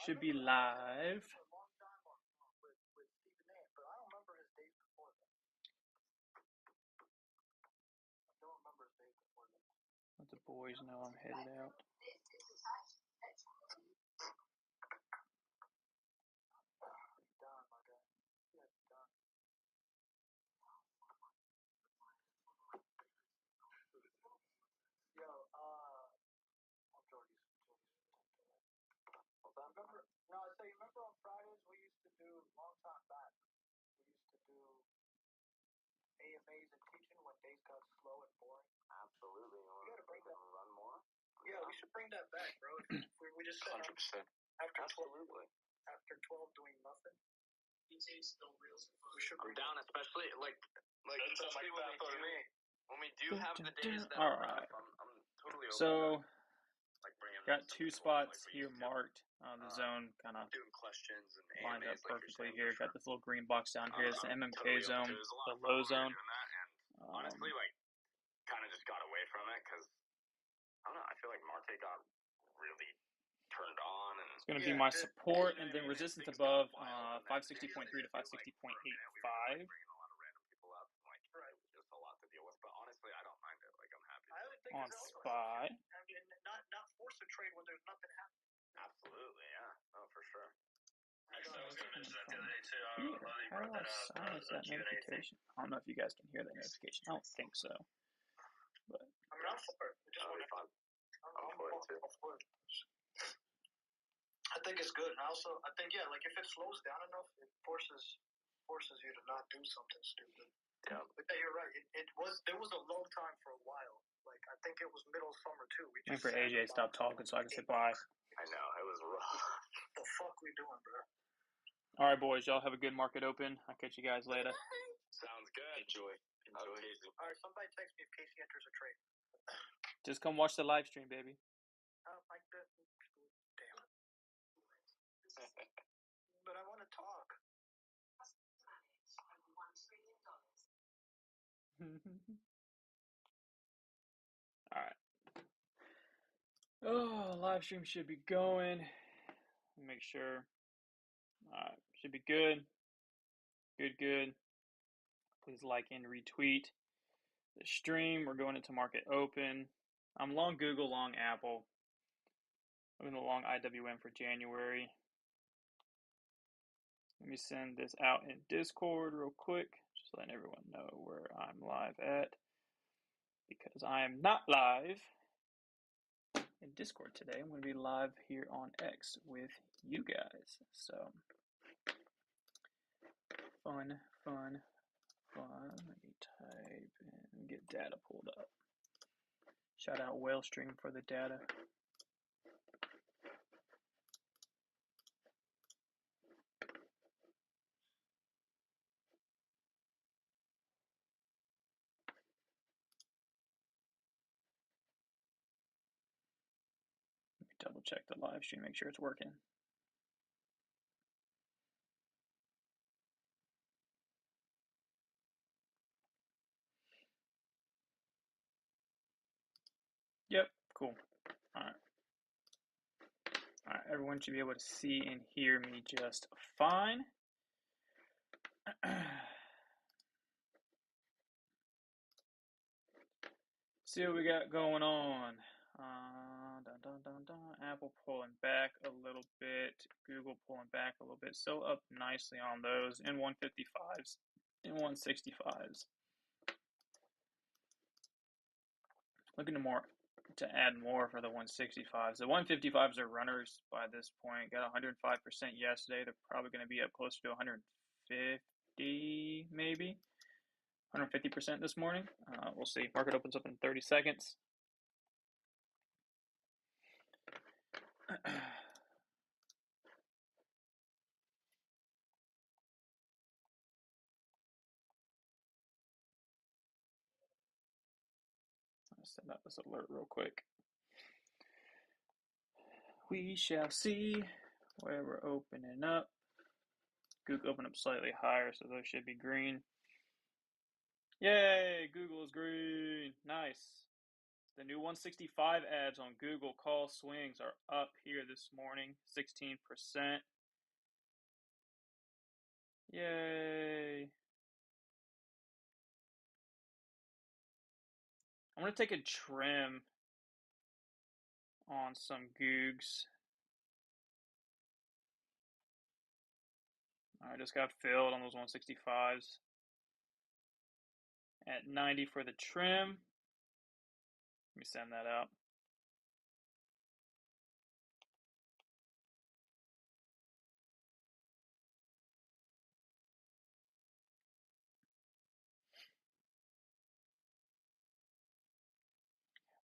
Should be live. For a long time with Stephen A, but I don't remember his days before that. I don't remember his days before that. Let the boys know I'm headed out. Done, my guy. Yeah, done. Yo, I'm Jordy's. I remember. No, I say, remember on Fridays we used to do long time back. We used to do AMAs and teaching when days got slow and boring. Absolutely. We gotta bring that. Run more. Yeah, we should bring that back, bro. We just said 100%. after 12, Absolutely. after 12 doing nothing. We should I'm bring down, especially like especially when we do have the days that All are right. rough. I'm totally open. So, like bringing got some 2 people spots like we here used to. marked. The zone kind of Doing questions and lined up AMAs like you're perfectly saying, here. for Got this little green box down here. It's the I'm MMK totally open zone, to it. It was a lot the of fun low when we were zone. doing that, and honestly, like, kind of just got away from it because I don't know. I feel like Marte got really turned on, and It's going to be my support, and then resistance above 560.3 to 560.85. Bringing a lot of random people up, like just a lot to deal with. But honestly, I don't mind it. Like, I'm happy. I would think On it's also SPY. I mean, not force a trade when there's nothing happening. Absolutely, yeah. Oh, for sure. Actually, I was going to mention that the other day too. I Here, don't know if you how do brought I that up. silence that Q&A thing. notification? I don't know if you guys can hear that notification. I don't think so. But I mean, I'm for it. I just That'll want be fun. I'm for it, too. for it. I think it's good, and also I think like if it slows down enough, it forces you to not do something stupid. Yeah. But yeah, you're right. There was a low time for a while. Like I think it was middle summer too. We waiting just for AJ to stop talking so I can say bye. I know, it was rough. What the fuck we doing, bro? All right, boys. Y'all have a good market open. I'll catch you guys later. Sounds good. Enjoy. All right, somebody text me if Casey enters a trade. Just come watch the live stream, baby. Like that. Damn it. But I want to talk. All right. Oh, live stream should be going. Make sure. All right, should be good. Good. Please like and retweet the stream. We're going into market open. I'm long Google, long Apple. I'm in the long IWM for January. Let me send this out in Discord real quick. Just letting everyone know where I'm live at. Because I am not live in Discord today. I'm going to be live here on X with you guys. So, fun. Let me type and get data pulled up. Shout out Whalestream for the data. Let me double check the live stream, make sure it's working. Yep, cool. All right, everyone should be able to see and hear me just fine. See what we got going on. Apple pulling back a little bit. Google pulling back a little bit. Still up nicely on those in 155s and 165s. Looking to add more for the 165s. The 155s are runners by this point. Got 105% yesterday. They're probably going to be up closer to 150 maybe. 150% this morning. We'll see. Market opens up in 30 seconds. I'll send out this alert real quick. We shall see where we're opening up. Google opened up slightly higher, so those should be green. Yay! Google is green. Nice. The new 165 ads on Google call swings are up here this morning, 16%. Yay. I'm going to take a trim on some Googs. I just got filled on those 165s. At 90 for the trim. Let me send that out.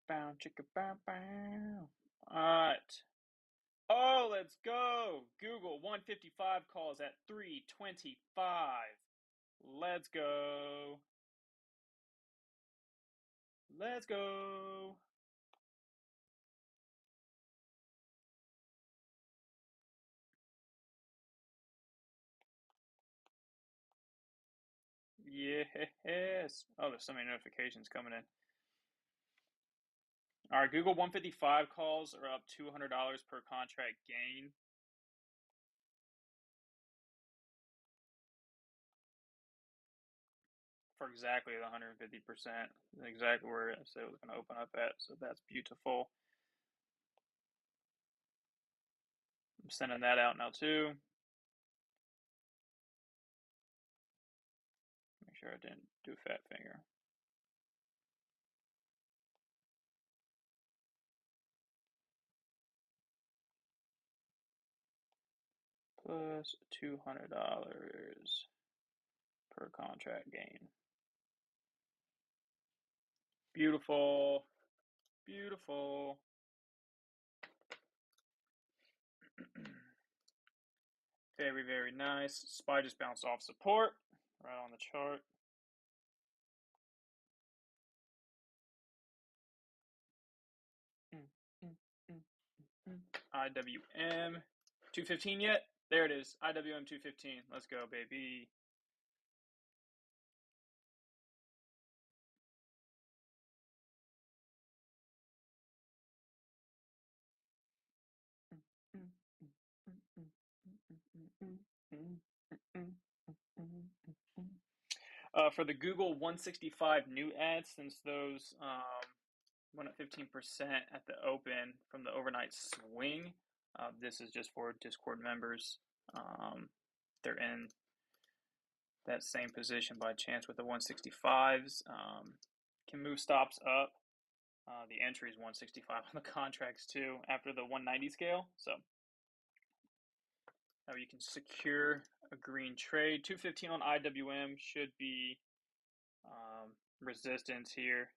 Bow, chicka, bow, bow. Alright. Oh, let's go. Google 155 calls at 325. Let's go. Let's go. Yes. Oh, there's so many notifications coming in. All right, Google 155 calls are up $200 per contract gain. For exactly the 150%. Exactly where I said it was going to open up at. So that's beautiful. I'm sending that out now too. Make sure I didn't do fat finger. Plus $200 per contract gain. Beautiful. Beautiful. Very, very nice. SPY just bounced off support right on the chart. IWM 215 yet? There it is. IWM 215. Let's go, baby. For the Google 165 new ads, since those went up 15% at the open from the overnight swing, this is just for Discord members. They're in that same position by chance with the 165s. Can move stops up. The entry is 165 on the contracts too after the 190 scale. So now you can secure a green trade. 215 on IWM should be resistance here.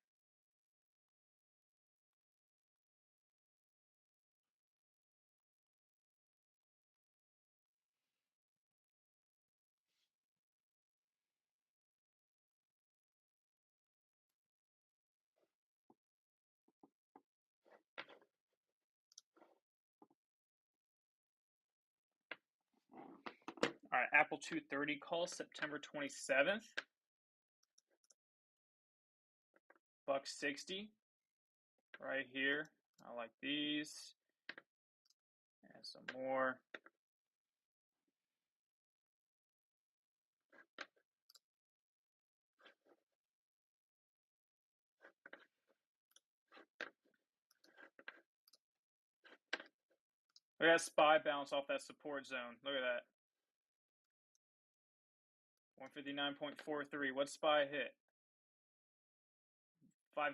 All right, Apple 230 call September 27th. $160 right here. I like these. And some more. Look at that SPY bounce off that support zone. Look at that. 159.43. What SPY hit? 559.43.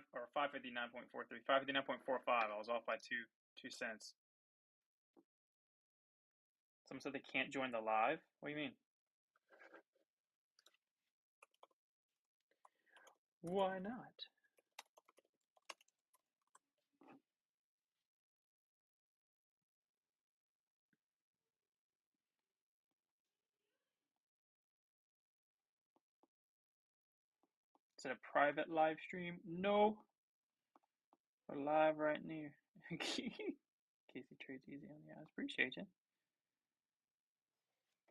559.45. I was off by two cents. Someone said they can't join the live? What do you mean? Why not? Is it a private live stream? No. We're live right near. Casey trades easy on the eyes. Appreciate you.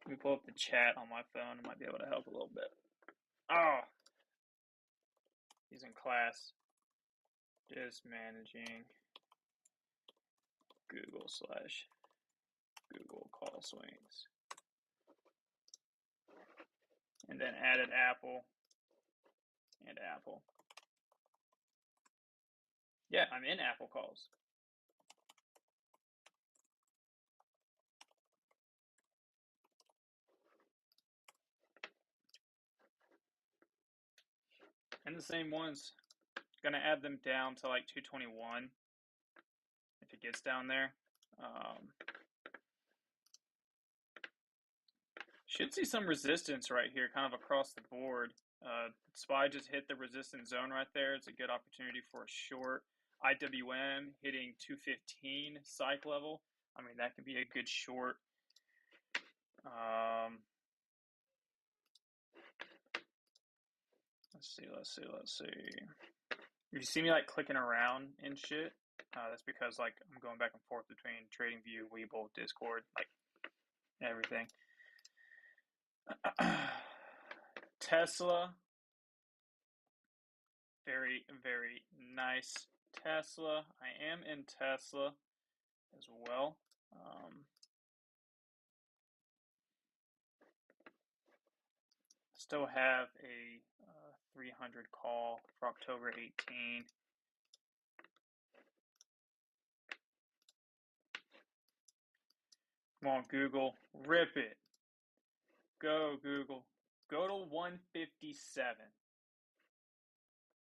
Let me pull up the chat on my phone. I might be able to help a little bit. Oh. He's in class. Just managing Google call swings. And then added Apple and Apple. Yeah, I'm in Apple calls. And the same ones. Gonna add them down to like 221 if it gets down there. Should see some resistance right here, kind of across the board. SPY just hit the resistance zone right there. It's a good opportunity for a short. IWM hitting 215 psych level. I mean, that could be a good short. Let's see. If you see me like clicking around and shit, that's because like I'm going back and forth between TradingView, Webull, Discord, like everything. Tesla, very, very nice Tesla. I am in Tesla as well. Still have a 300 call for October 18. Come on, Google, rip it. Go, Google. Go to 157.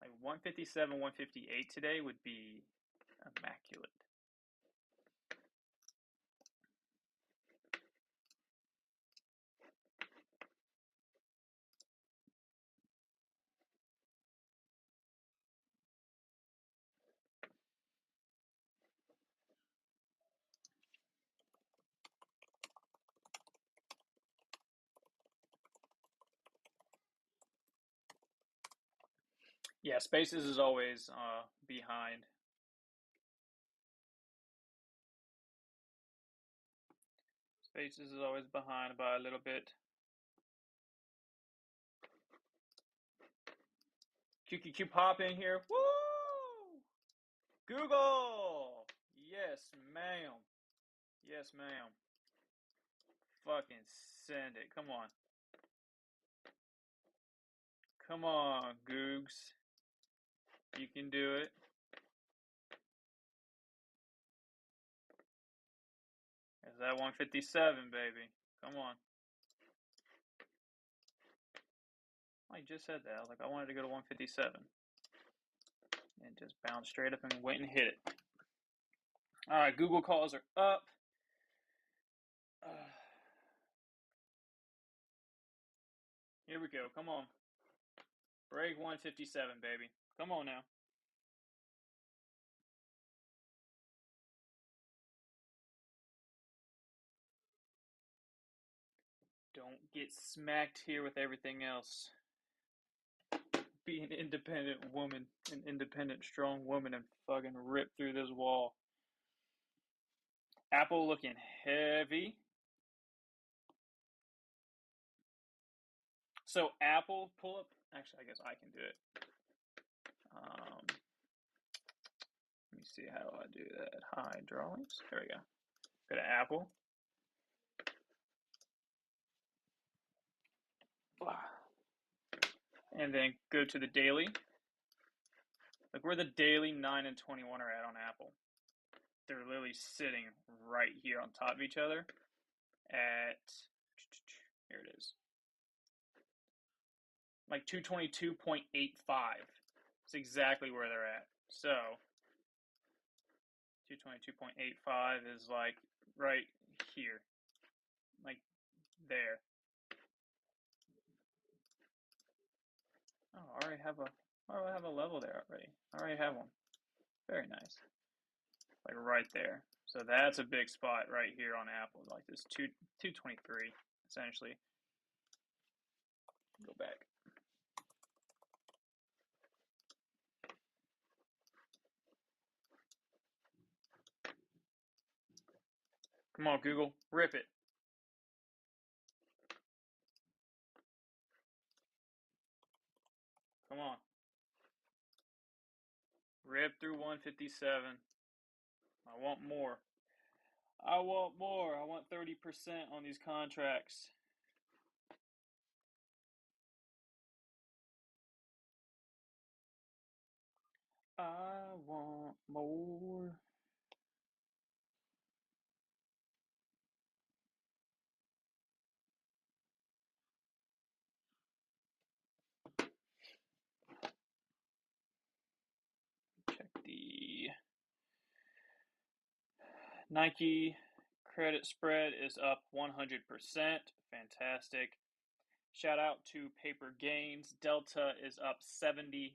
Like 157, 158 today would be immaculate. Yeah, Spaces is always behind. Spaces is always behind by a little bit. QQQ pop in here. Woo! Google! Yes, ma'am. Yes, ma'am. Fucking send it. Come on. Come on, Googs. You can do it. There's that 157, baby. Come on. I just said that. I was like, I wanted to go to 157. And just bounce straight up and went and hit it. All right, Google calls are up. Here we go. Come on. Break 157, baby. Come on now. Don't get smacked here with everything else. Be an independent woman, an independent, strong woman, and fucking rip through this wall. Apple looking heavy. So Apple pull up. Actually, I guess I can do it. Let me see how I do that. Hydraulics. There we go. Go to Apple. And then go to the daily. Look where the daily 9 and 21 are at on Apple. They're literally sitting right here on top of each other at, here it is, like 222.85. It's exactly where they're at. So 222.85 is like right here, like there. Oh, I already have a level there already. I already have one. Very nice. Like right there. So that's a big spot right here on Apple, like this 223 essentially. Go back. Come on, Google, rip it. Come on. Rip through 157. I want more. I want more. I want 30% on these contracts. I want more. Check the Nike credit spread is up 100%. Fantastic. Shout out to Paper Gains. Delta is up 72%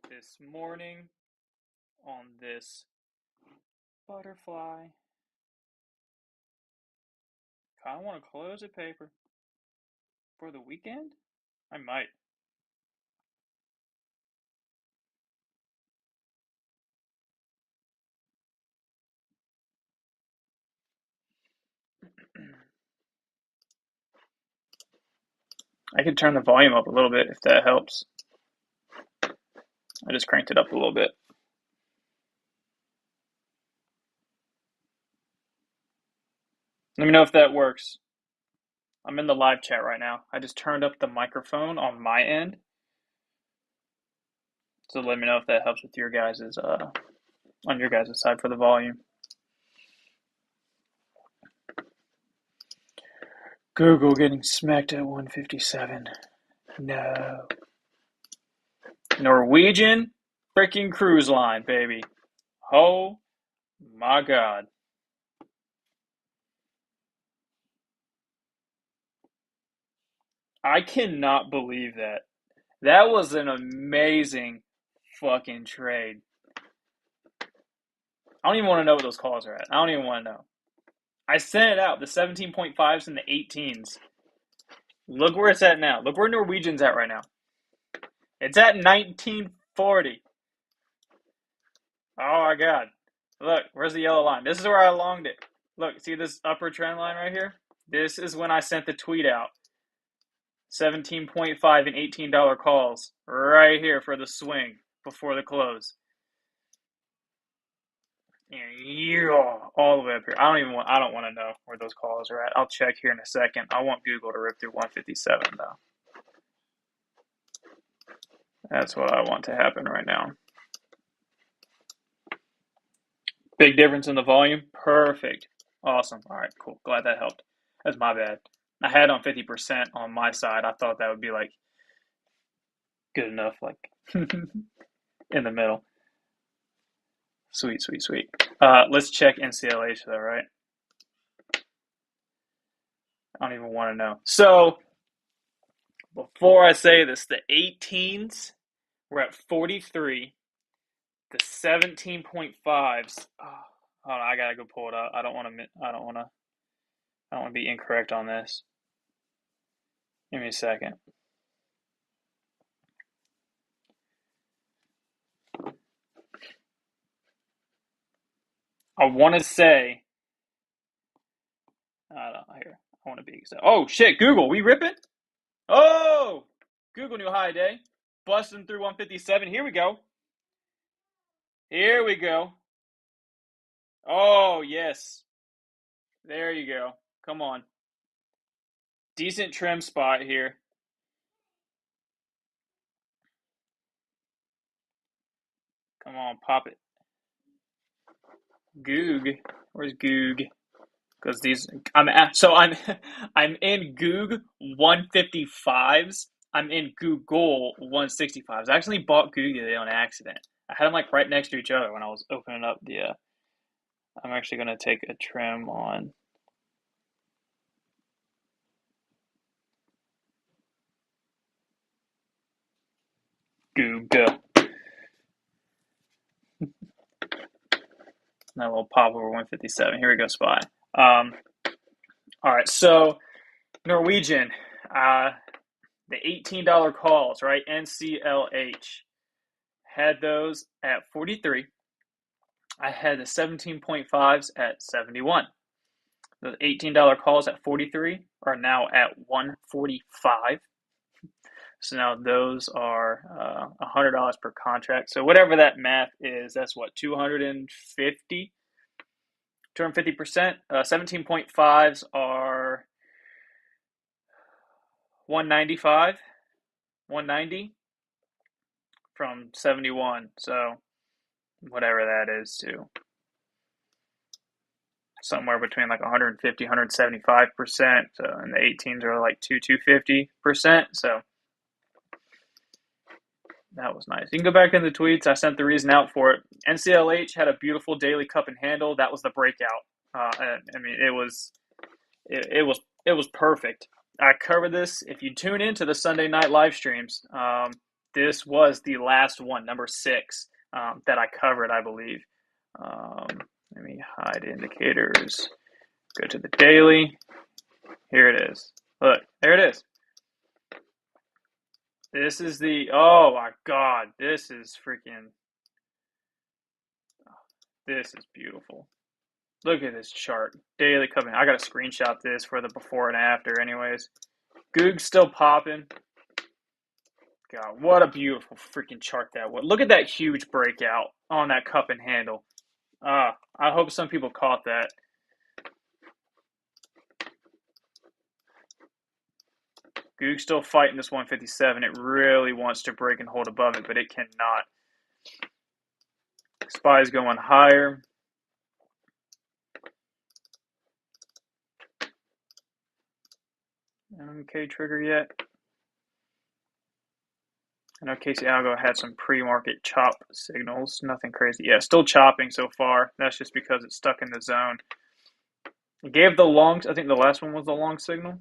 this morning on this butterfly. Kind of want to close at paper for the weekend. I might. I could turn the volume up a little bit if that helps. I just cranked it up a little bit. Let me know if that works. I'm in the live chat right now. I just turned up the microphone on my end. So let me know if that helps with your guys' on your guys' side for the volume. Google getting smacked at 157. No. Norwegian freaking cruise line, baby. Oh my God. I cannot believe that. That was an amazing fucking trade. I don't even want to know what those calls are at. I don't even want to know. I sent it out, the 17.5s and the 18s. Look where it's at now. Look where Norwegian's at right now. It's at 1940. Oh my God. Look, where's the yellow line? This is where I longed it. Look, see this upper trend line right here? This is when I sent the tweet out. 17.5 and $18 calls right here for the swing before the close. Yeah, all the way up here. I don't want to know where those calls are at. I'll check here in a second. I want Google to rip through 157 though. That's what I want to happen right now. Big difference in the volume? Perfect. Awesome. All right, cool. Glad that helped. That's my bad. I had on 50% on my side. I thought that would be like good enough, like in the middle. Sweet, sweet, sweet. Let's check NCLH though, right? I don't even want to know. So, before I say this, the 18s were at 43. The 17.5s. Oh, hold on, I gotta go pull it up. I don't want to be incorrect on this. Give me a second. I want to say. I don't here. I want to be exact. Oh shit, Google, we ripping? Oh, Google new high day, busting through 157. Here we go. Here we go. Oh yes, there you go. Come on, decent trim spot here. Come on, pop it. Goog, where's Goog? Because these, I'm in Goog 155s. I'm in Google 165s. I actually bought Goog today on accident. I had them like right next to each other when I was opening up the. I'm actually gonna take a trim on. Goog. That little pop over 157. Here we go, Spy. All right, so Norwegian, the $18 calls, right? NCLH had those at 43. I had the 17.5s at 71. The $18 calls at 43 are now at 145. So now those are $100 per contract. So whatever that math is, that's what, 250%. 17.5s are 195, 190 from 71. So whatever that is to somewhere between like 150, 175%. So, and the 18s are like 250%. So that was nice. You can go back in the tweets. I sent the reason out for it. NCLH had a beautiful daily cup and handle. That was the breakout. I mean, it was perfect. I covered this. If you tune into the Sunday night live streams, this was the last one, number 6, that I covered, I believe. Let me hide indicators. Go to the daily. Here it is. Look, there it is. This is oh my God, this is beautiful. Look at this chart. Daily coming. I got to screenshot this for the before and after anyways. Goog's still popping. God, what a beautiful freaking chart that was. Look at that huge breakout on that cup and handle. I hope some people caught that. Goog's still fighting this 157. It really wants to break and hold above it, but it cannot. SPY's going higher. Okay, trigger yet? I know Casey Algo had some pre-market chop signals. Nothing crazy. Yeah, still chopping so far. That's just because it's stuck in the zone. It gave the long. I think the last one was the long signal.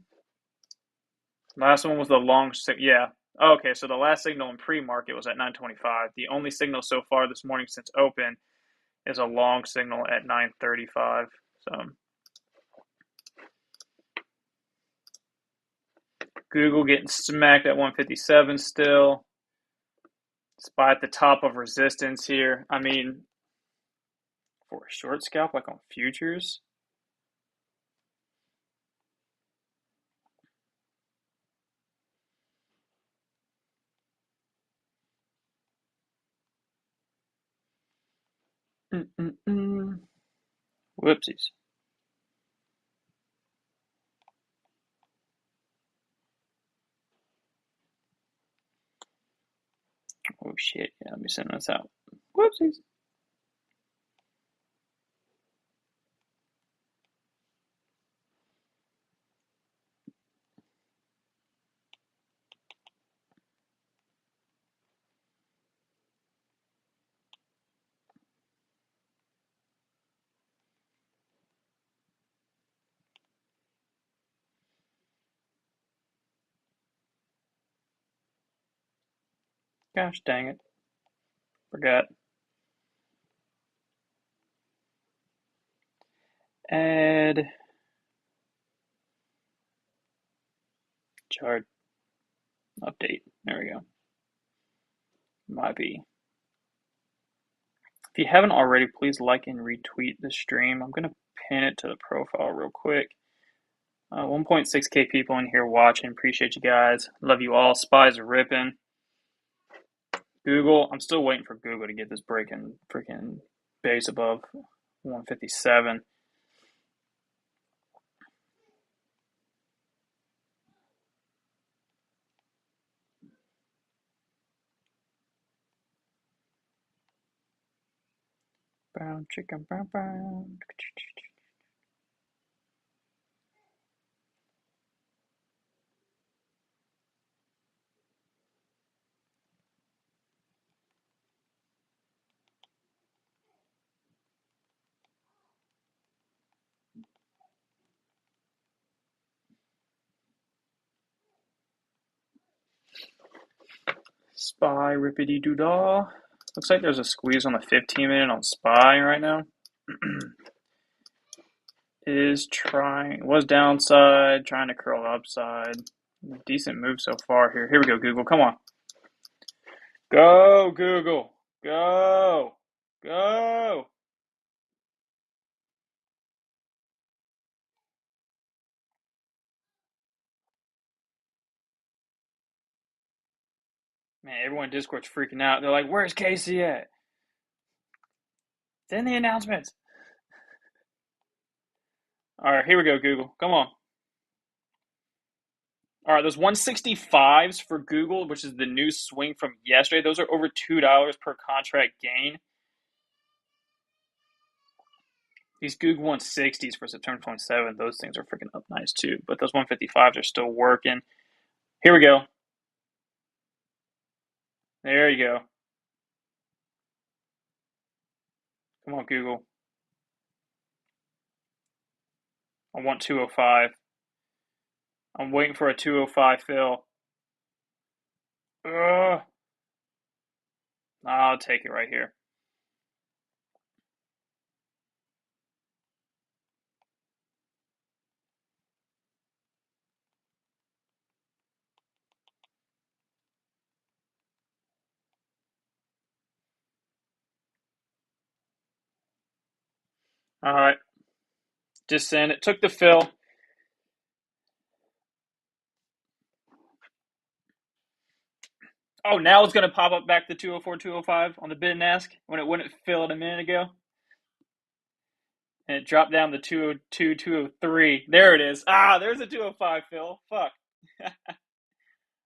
Last one was the long. Yeah. Okay, so the last signal in pre-market was at 9:25. The only signal so far this morning since open is a long signal at 9:35. So Google getting smacked at 157 still. SPY at the top of resistance here. I mean, for a short scalp like on futures. Whoopsies. Oh shit, yeah, let me send this out. Whoopsies. Gosh dang it. Forgot. Add chart update. There we go. Might be. If you haven't already, please like and retweet the stream. I'm going to pin it to the profile real quick. 1.6k people in here watching. Appreciate you guys. Love you all. SPY's ripping. Google. I'm still waiting for Google to get this breaking freaking base above 157. Brown chicken, brown, brown. SPY, rippity doo dah. Looks like there's a squeeze on the 15-minute on SPY right now. Was downside, trying to curl upside. Decent move so far here. Here we go, Google. Come on. Go, Google. Go. Go. Man, everyone in Discord's freaking out. They're like, where's Casey at? It's in the announcements. All right, here we go, Google. Come on. All right, those 165s for Google, which is the new swing from yesterday, those are over $2 per contract gain. These Google 160s for September 27th, those things are freaking up nice too. But those 155s are still working. Here we go. There you go. Come on, Google. I want 205. I'm waiting for a 205 fill. Ugh. I'll take it right here. All right. Just send it. Took the fill. Oh, now it's going to pop up back to 204, 205 on the bid and ask when it wouldn't fill it a minute ago. And it dropped down to 202, 203. There it is. Ah, there's a 205 fill. Fuck.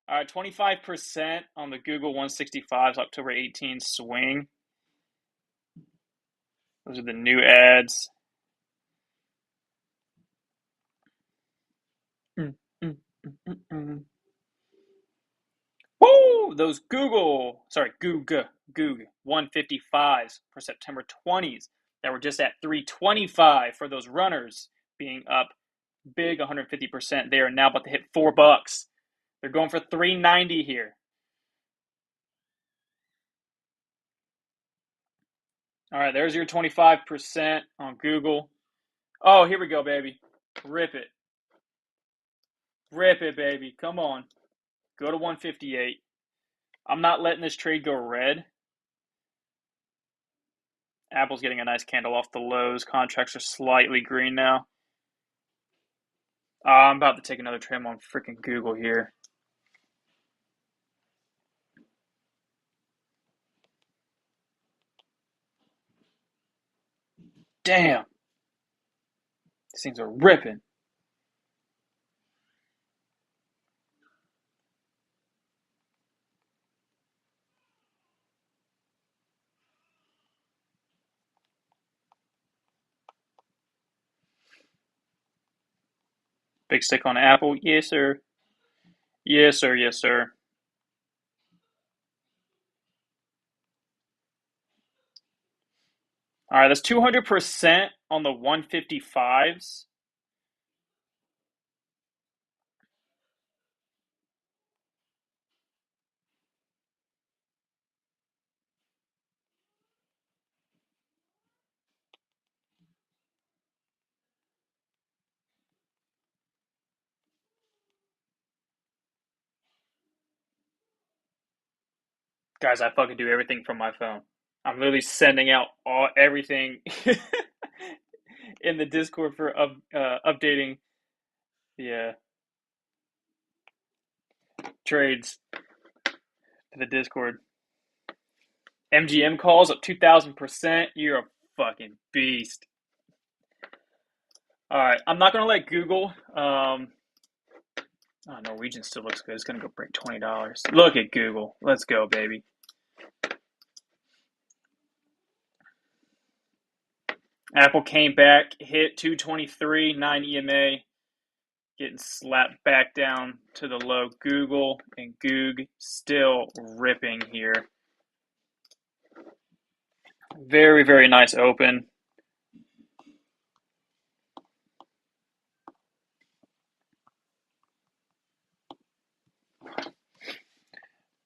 All right, 25% on the Google 165's October 18 swing. Those are the new ads. Woo! Those Goog 155s for September 20s that were just at 325 for those runners being up big 150%. They are now about to hit $4. They're going for 390 here. All right, there's your 25% on Google. Oh, here we go, baby. Rip it. Rip it, baby. Come on. Go to 158. I'm not letting this trade go red. Apple's getting a nice candle off the lows. Contracts are slightly green now. I'm about to take another trim on freaking Google here. Damn. These things are ripping. Big stick on Apple. Yes, sir. Yes, sir. Yes, sir. All right, that's 200% on the 155s. Guys, I fucking do everything from my phone. I'm literally sending out everything in the Discord for updating the trades to the Discord. MGM calls up 2,000%. You're a fucking beast. All right, I'm not gonna let Google. Norwegian still looks good. It's gonna go break $20. Look at Google. Let's go, baby. Apple came back, hit 223, 9 EMA, getting slapped back down to the low. Google and Goog still ripping here. Very, very nice open.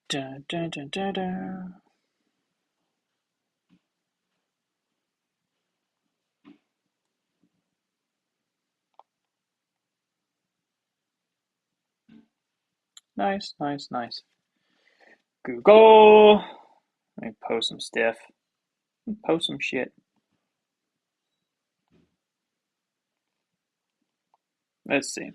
Dun, dun, dun, dun, dun. Nice, nice, nice. Google. Let me post some stuff. Post some shit. Let's see.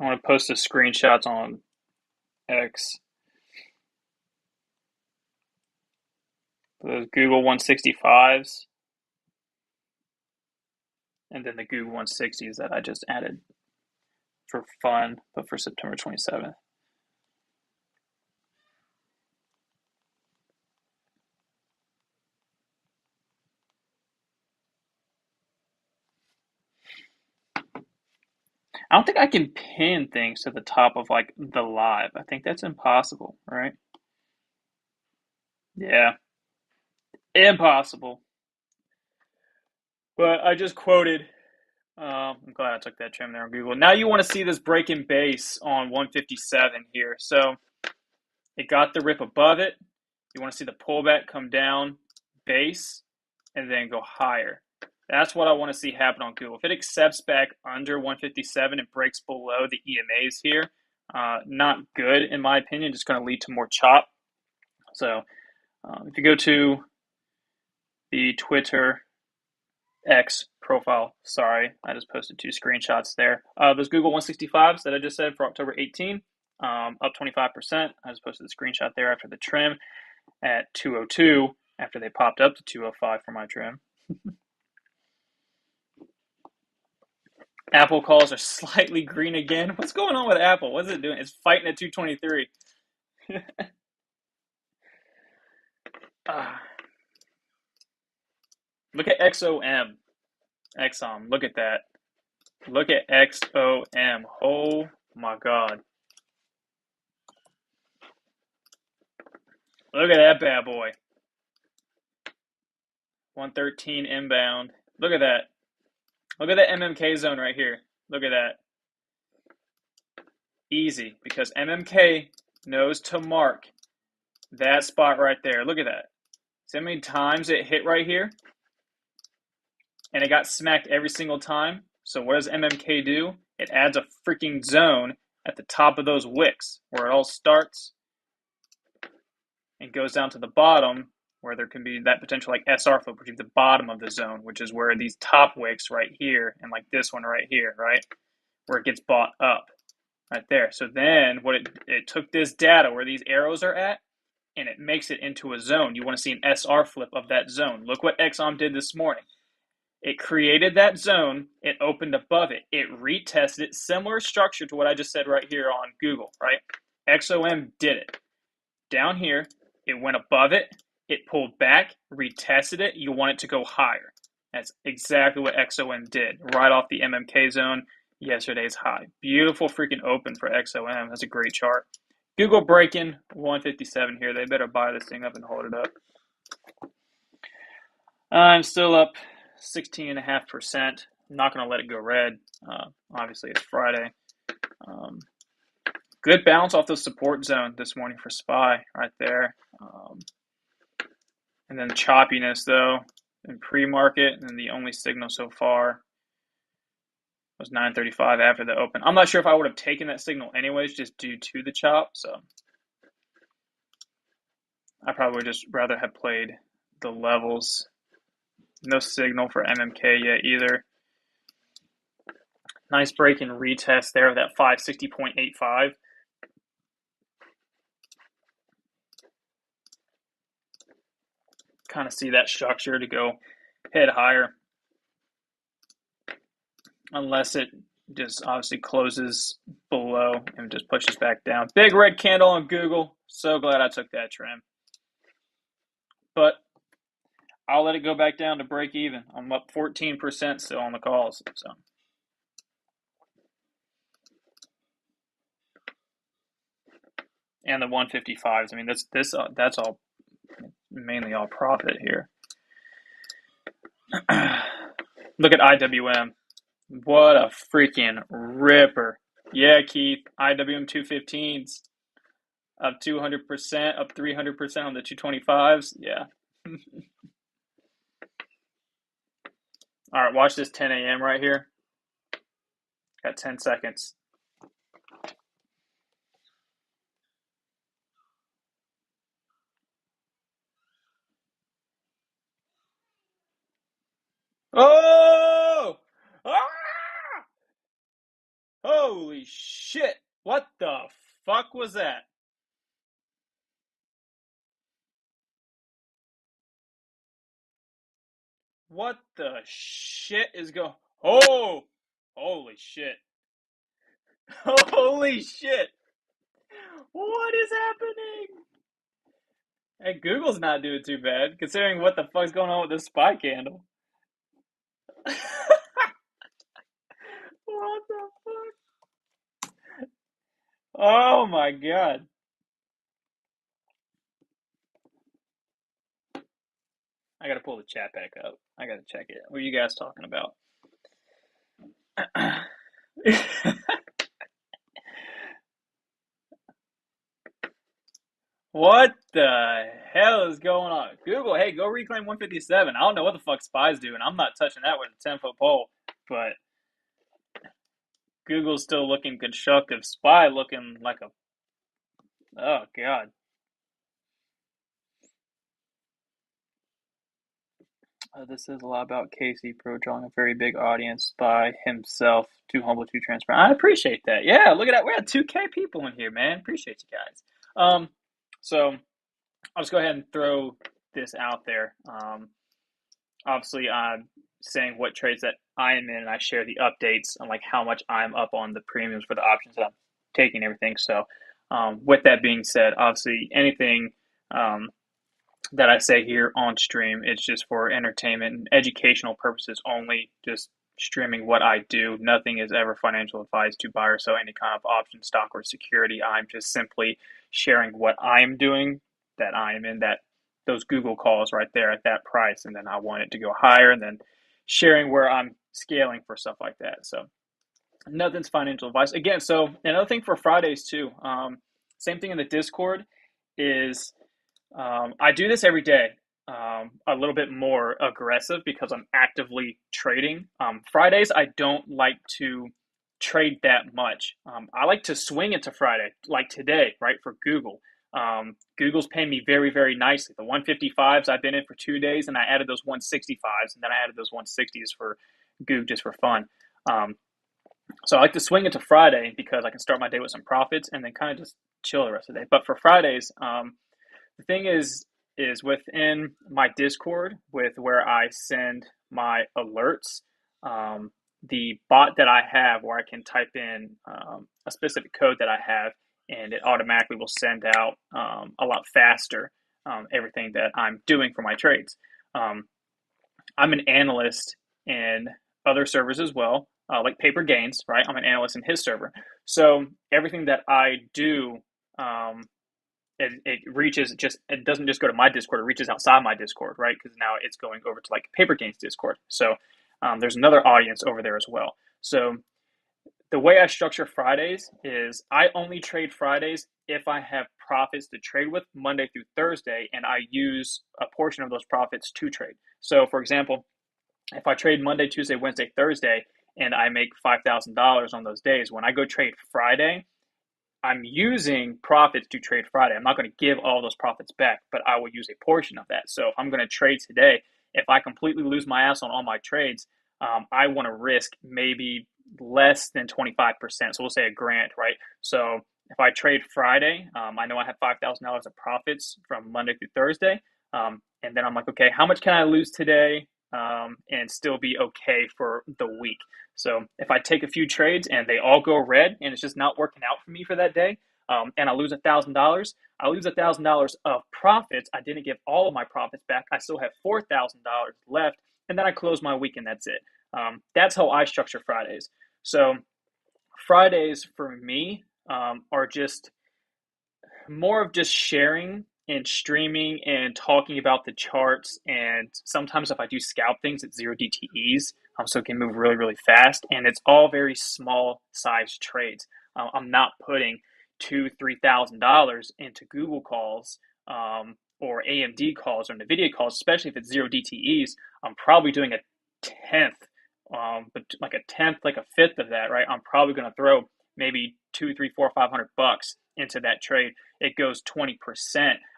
I want to post the screenshots on X. Those Google 165s. And then the Google 160s that I just added for fun, but for September 27th. I don't think I can pin things to the top of like the live. I think that's impossible, right? Yeah, impossible. But I just quoted. I'm glad I took that trim there on Google. Now you want to see this breaking base on 157 here. So it got the rip above it. You want to see the pullback come down, base, and then go higher. That's what I want to see happen on Google. If it accepts back under 157 and breaks below the EMAs here, not good in my opinion. Just going to lead to more chop. So if you go to the Twitter X profile, sorry, I just posted 2 screenshots there. Those Google 165s that I just said for October 18, up 25%. I just posted the screenshot there after the trim at 202 after they popped up to 205 for my trim. Apple calls are slightly green again. What's going on with Apple? What's it doing? It's fighting at 223. Look at XOM. Exxon. Look at that. Look at XOM. Oh my God. Look at that bad boy. 113 inbound. Look at that. Look at the MMK zone right here. Look at that. Easy, because MMK knows to mark that spot right there. Look at that. See how many times it hit right here? And it got smacked every single time. So what does MMK do? It adds a freaking zone at the top of those wicks where it all starts and goes down to the bottom where there can be that potential like SR flip, which is the bottom of the zone, which is where these top wicks right here and like this one right here, right? Where it gets bought up right there. So then what it took this data where these arrows are at and it makes it into a zone. You want to see an SR flip of that zone. Look what Exxon did this morning. It created that zone. It opened above it. It retested it. Similar structure to what I just said right here on Google, right? XOM did it. Down here, it went above it. It pulled back, retested it. You want it to go higher. That's exactly what XOM did. Right off the MMK zone, yesterday's high. Beautiful freaking open for XOM. That's a great chart. Google breaking 157 here. They better buy this thing up and hold it up. I'm still up 16.5%. I'm not going to let it go red. Obviously, it's Friday. Good bounce off the support zone this morning for SPY right there. And then choppiness, though, in pre-market. And then the only signal so far was 9:35 after the open. I'm not sure if I would have taken that signal anyways, just due to the chop. So I probably would just rather have played the levels. No signal for MMK yet either. Nice break and retest there of that 560.85. Kind of see that structure to go head higher. Unless it just obviously closes below and just pushes back down. Big red candle on Google. So glad I took that trim. But I'll let it go back down to break even. I'm up 14% still on the calls. So and the 155s. I mean, that's all mainly all profit here. Look at IWM. What a freaking ripper. Yeah, Keith. IWM 215s up 200%, up 300% on the 225s. Yeah. All right, watch this 10 a.m. right here. Got 10 seconds. Oh! Ah! Holy shit! fuck was that? What the shit is going? Oh, holy shit! Holy shit! What is happening? Hey, Google's not doing too bad considering what the fuck's going on with this spy candle. What the fuck? Oh my god. I gotta pull the chat back up. I gotta check it. What are you guys talking about? What the hell is going on? Google, hey, go reclaim 157. I don't know what the fuck spy's doing. I'm not touching that with a 10-foot pole. But Google's still looking constructive. Spy looking like a... Oh, God. This is a lot about Casey Pro drawing a very big audience by himself. Too humble, too transparent. I appreciate that. Yeah, look at that. We had 2K people in here, man. Appreciate you guys. So I'll just go ahead and throw this out there. Obviously, I'm saying what trades that I am in, and I share the updates on like how much I'm up on the premiums for the options that I'm taking, everything. So, with that being said, obviously anything that I say here on stream, it's just for entertainment and educational purposes only. Just streaming what I do. Nothing is ever financial advice to buy or sell any kind of option, stock, or security. I'm just simply sharing what I'm doing, that I am in that those Google calls right there at that price, and then I want it to go higher, and then sharing where I'm scaling for stuff like that. So nothing's financial advice. Again, so another thing for Fridays too. Same thing in the Discord is I do this every day, a little bit more aggressive because I'm actively trading. Fridays, I don't like to trade that much. I like to swing into Friday, like today, right, for Google. Google's paying me very, very nicely. The 155s, I've been in for 2 days, and I added those 165s, and then I added those 160s for Goog just for fun. So I like to swing into Friday because I can start my day with some profits and then kind of just chill the rest of the day. But for Fridays, the thing is within my Discord, with where I send my alerts, the bot that I have where I can type in a specific code that I have, and it automatically will send out a lot faster everything that I'm doing for my trades. I'm an analyst in other servers as well, like Paper Gains, right? I'm an analyst in his server. So everything that I do, it reaches it doesn't just go to my Discord, it reaches outside my Discord, right? Because now it's going over to like Paper Gains Discord. So there's another audience over there as well. So the way I structure Fridays is I only trade Fridays if I have profits to trade with Monday through Thursday, and I use a portion of those profits to trade. So for example, if I trade Monday, Tuesday, Wednesday, Thursday, and I make $5,000 on those days, when I go trade Friday, I'm using profits to trade Friday. I'm not going to give all those profits back, but I will use a portion of that. So if I'm going to trade today, if I completely lose my ass on all my trades, I want to risk maybe less than 25%. So we'll say a grand, right? So if I trade Friday, I know I have $5,000 of profits from Monday through Thursday. And then I'm like, okay, how much can I lose today and still be okay for the week? So if I take a few trades and they all go red and it's just not working out for me for that day, and I lose $1,000, I lose $1,000 of profits. I didn't give all of my profits back. I still have $4,000 left, and then I close my week and that's it. That's how I structure Fridays. So Fridays for me are just more of just sharing and streaming and talking about the charts. And sometimes if I do scalp things, it's zero DTEs, so it can move really, really fast. And it's all very small size trades. I'm not putting $2,000-$3,000 into Google calls or AMD calls or NVIDIA calls, especially if it's zero DTEs. I'm probably doing a tenth, but like a tenth, like a fifth of that, right? I'm probably going to throw maybe $200, $300, $400, $500 into that trade. It goes 20%.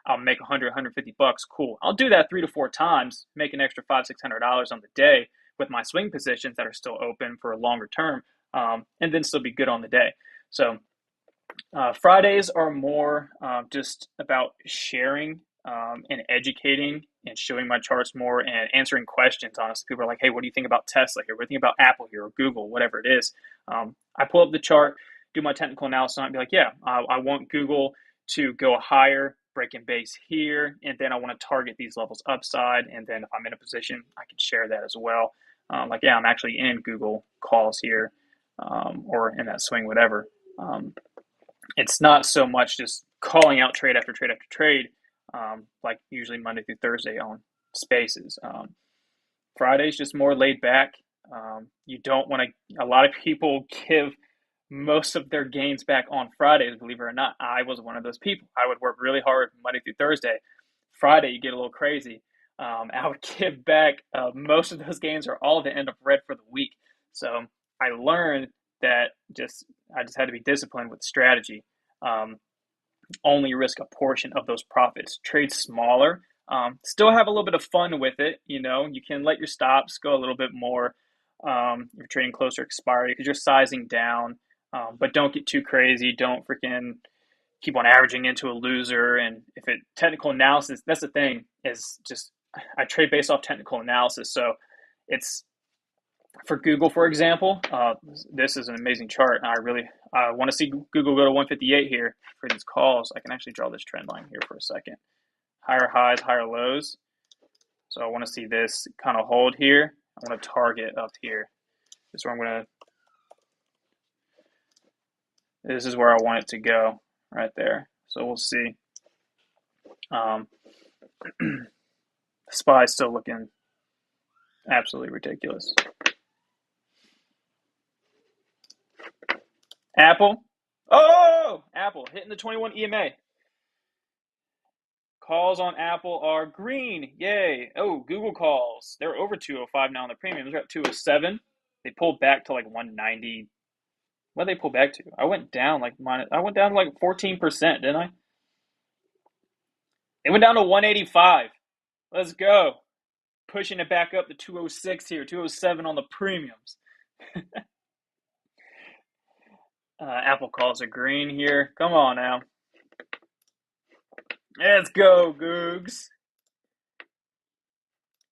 I'll make $100, $150. Cool. I'll do that 3 to 4 times, make an extra $500, $600 on the day with my swing positions that are still open for a longer term, and then still be good on the day. So Fridays are more just about sharing and educating and showing my charts more and answering questions. Honestly, people are like, "Hey, what do you think about Tesla here? What do you think about Apple here or Google, whatever it is?" I pull up the chart, do my technical analysis, and be like, "Yeah, I want Google to go higher, breaking base here, and then I want to target these levels upside. And then if I'm in a position, I can share that as well. Like, yeah, I'm actually in Google calls here, or in that swing, whatever." It's not so much just calling out trade after trade after trade, like usually Monday through Thursday on Spaces. Friday's just more laid back. You don't want to. A lot of people give most of their gains back on Fridays. Believe it or not, I was one of those people. I would work really hard Monday through Thursday. Friday, you get a little crazy. I would give back most of those gains, or all of it end up red for the week. So I learned that I just had to be disciplined with strategy. Um, Only risk a portion of those profits. Trade smaller. Still have a little bit of fun with it. You can let your stops go a little bit more. You're trading closer expiry because you're sizing down, but don't get too crazy. Don't freaking keep on averaging into a loser. And if it technical analysis, that's the thing, is just I trade based off technical analysis. So it's for Google, for example. This is an amazing chart. I really want to see Google go to 158 here for these calls. I can actually draw this trend line here for a second. Higher highs, higher lows. So I want to see this kind of hold here. I want to target up here. This is where I'm going to. This is where I want it to go, right there. So we'll see. SPY is still looking absolutely ridiculous. Apple. Oh, Apple hitting the 21 EMA. Calls on Apple are green. Yay. Oh, Google calls. They're over 205 now on the premium. They're at 207. They pulled back to like 190. What did they pull back to? I went down like 14%, didn't I? It went down to 185. Let's go. Pushing it back up to 206 here, 207 on the premiums. Apple calls are green here. Come on now. Let's go, Googs.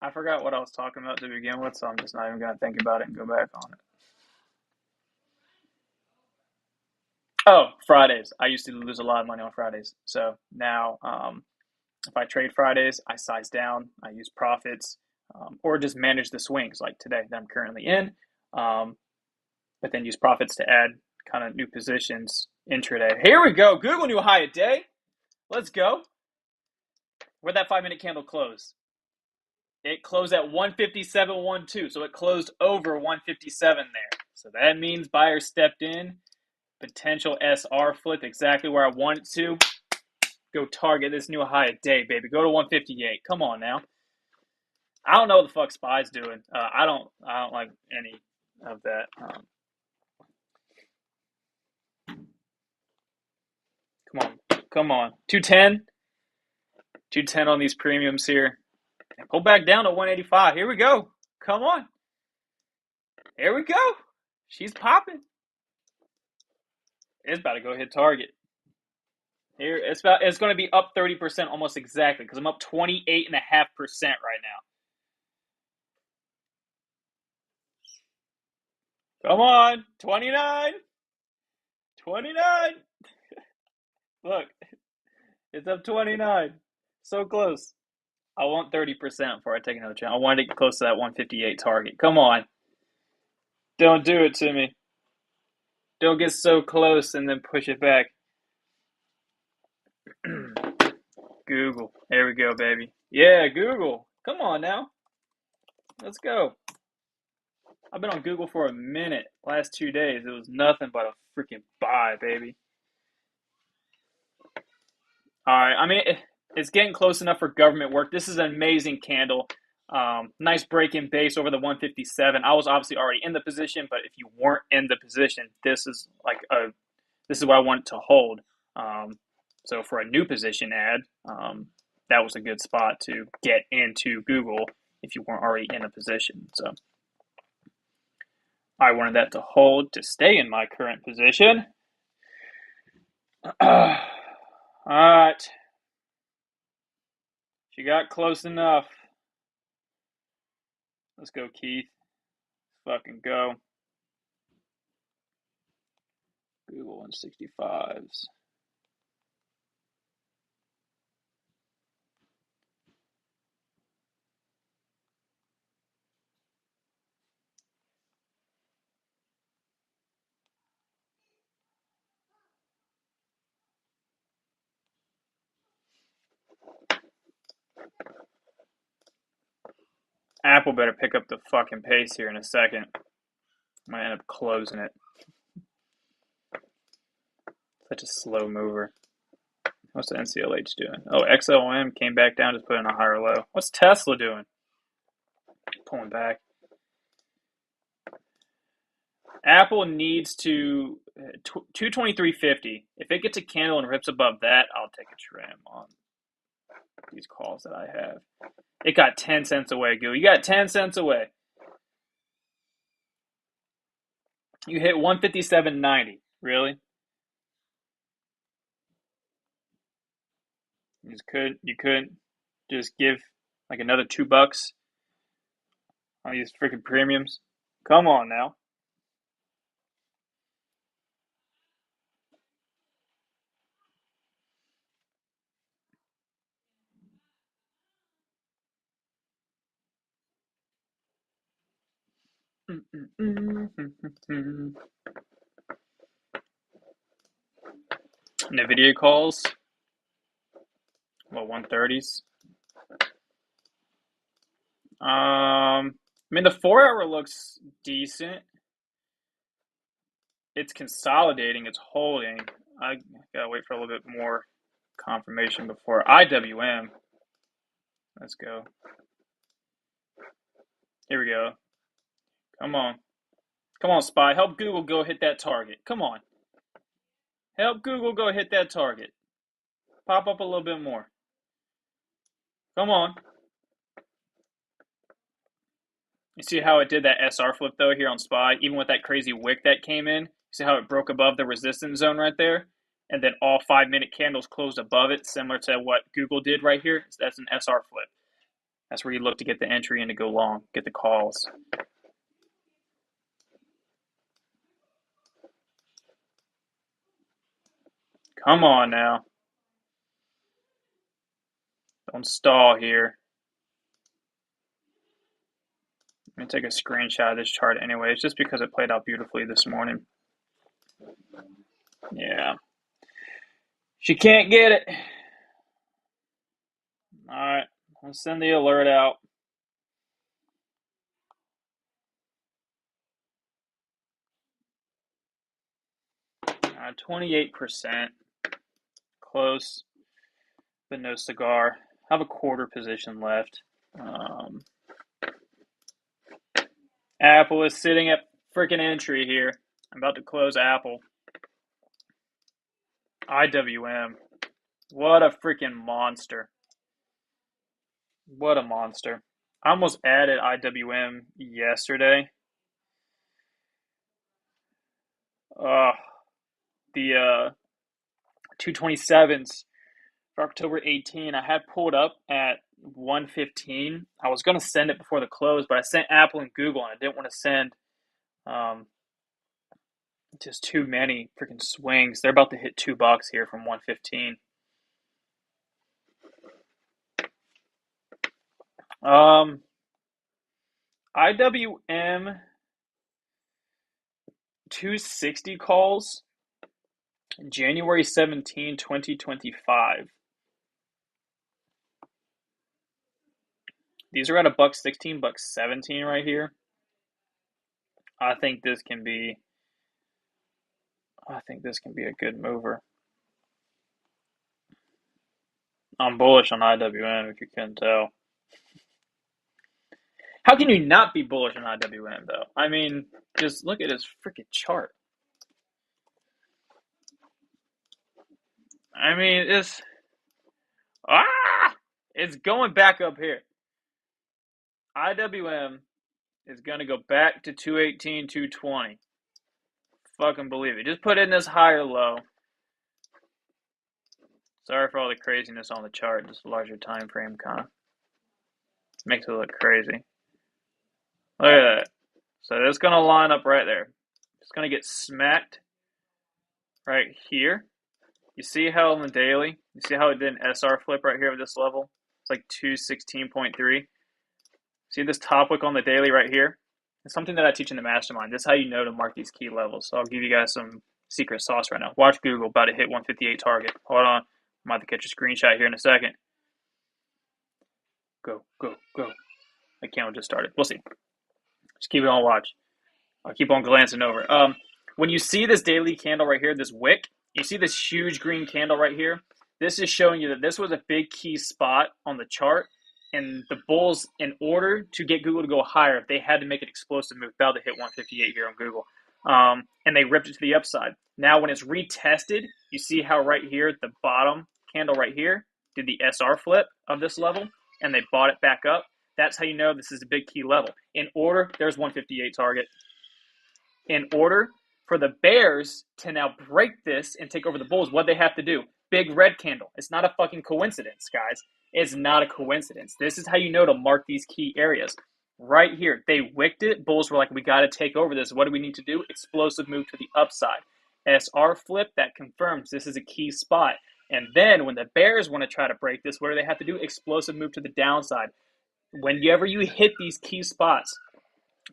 I forgot what I was talking about to begin with, so I'm just not even going to think about it and go back on it. Oh, Fridays. I used to lose a lot of money on Fridays. So now, if I trade Fridays, I size down, I use profits, or just manage the swings like today that I'm currently in, but then use profits to add kind of new positions intraday. Here we go. Google new high a day. Let's go. Where'd that 5-minute candle close? It closed at 157.12, so it closed over 157 there. So that means buyers stepped in. Potential SR flip exactly where I want it to. Go target this new high a day, baby. Go to 158. Come on now. I don't know what the fuck SPY's doing. I don't like any of that. Come on. 210. 210 on these premiums here. Pull back down to 185. Here we go. Come on. Here we go. She's popping. It's about to go hit target. Here, it's going to be up 30% almost exactly because I'm up 28.5% right now. Come on, 29. 29. Look, it's up 29. So close. I want 30% before I take another chance. I want to get close to that 158 target. Come on. Don't do it to me. Don't get so close and then push it back. Google. There we go, baby. Yeah, Google. Come on now. Let's go. I've been on Google for a minute. Last 2 days, it was nothing but a freaking buy, baby. All right. I mean, it's getting close enough for government work. This is an amazing candle. Nice break in base over the 157. I was obviously already in the position, but if you weren't in the position, this is what I want to hold. So for a new position add, that was a good spot to get into Google if you weren't already in a position. So I wanted that to hold to stay in my current position. Alright. She got close enough. Let's go, Keith. Fucking go. Google 165s. Apple better pick up the fucking pace here in a second. I'm gonna end up closing it. Such a slow mover. What's the NCLH doing? Oh, XLM came back down, just put in a higher low. What's Tesla doing? Pulling back. Apple needs to 223.50. If it gets a candle and rips above that, I'll take a trim on these calls that I have. It got 10 cents away, Gil. You got 10 cents away. You hit 157.90. Really? You could just give like another $2 on these freaking premiums. Come on now. NVIDIA calls. Well, 130s. I mean, the 4-hour looks decent. It's consolidating. It's holding. I gotta wait for a little bit more confirmation before IWM. Let's go. Here we go. Come on. Come on, SPY. Help Google go hit that target. Come on. Help Google go hit that target. Pop up a little bit more. Come on. You see how it did that SR flip, though, here on SPY? Even with that crazy wick that came in. You see how it broke above the resistance zone right there? And then all 5-minute candles closed above it, similar to what Google did right here. So that's an SR flip. That's where you look to get the entry in to go long, get the calls. Come on now. Don't stall here. I'm going to take a screenshot of this chart anyways, just because it played out beautifully this morning. Yeah. She can't get it. All right. I'll send the alert out. Uh, 28%. Close, but no cigar. I have a quarter position left. Apple is sitting at freaking entry here. I'm about to close Apple. IWM. What a freaking monster. What a monster. I almost added IWM yesterday. The 227s for October 18, I had pulled up at 115. I was going to send it before the close, but I sent Apple and Google, and I didn't want to send just too many freaking swings. They're about to hit $2 here from 115. IWM 260 calls January 17, 2025. These are at $1.16, $1.17 right here. I think this can be a good mover. I'm bullish on IWM, if you couldn't tell. How can you not be bullish on IWM, though? I mean, just look at his freaking chart. I mean, it's going back up here. IWM is going to go back to 218, 220. Fucking believe it. Just put in this higher low. Sorry for all the craziness on the chart. Just a larger time frame kind of makes it look crazy. Look at that. So it's going to line up right there. It's going to get smacked right here. You see how in the daily, you see how it did an SR flip right here at this level? It's like 216.3. See this top wick on the daily right here? It's something that I teach in the mastermind. This is how you know to mark these key levels. So I'll give you guys some secret sauce right now. Watch Google about to hit 158 target. Hold on. I'm about to catch a screenshot here in a second. Go, go, go. The candle just started. We'll see. Just keep it on watch. I'll keep on glancing over. When you see this daily candle right here, this wick, you see this huge green candle right here? This is showing you that this was a big key spot on the chart. And the bulls, in order to get Google to go higher, they had to make an explosive move. About to hit 158 here on Google. And they ripped it to the upside. Now, when it's retested, you see how right here, the bottom candle right here did the SR flip of this level, and they bought it back up. That's how you know this is a big key level. In order, there's 158 target. In order for the bears to now break this and take over the bulls, what they have to do? Big red candle. It's not a fucking coincidence, guys. It's not a coincidence. This is how you know to mark these key areas. Right here, they wicked it. Bulls were like, we got to take over this. What do we need to do? Explosive move to the upside. SR flip, that confirms this is a key spot. And then when the bears want to try to break this, what do they have to do? Explosive move to the downside. Whenever you hit these key spots,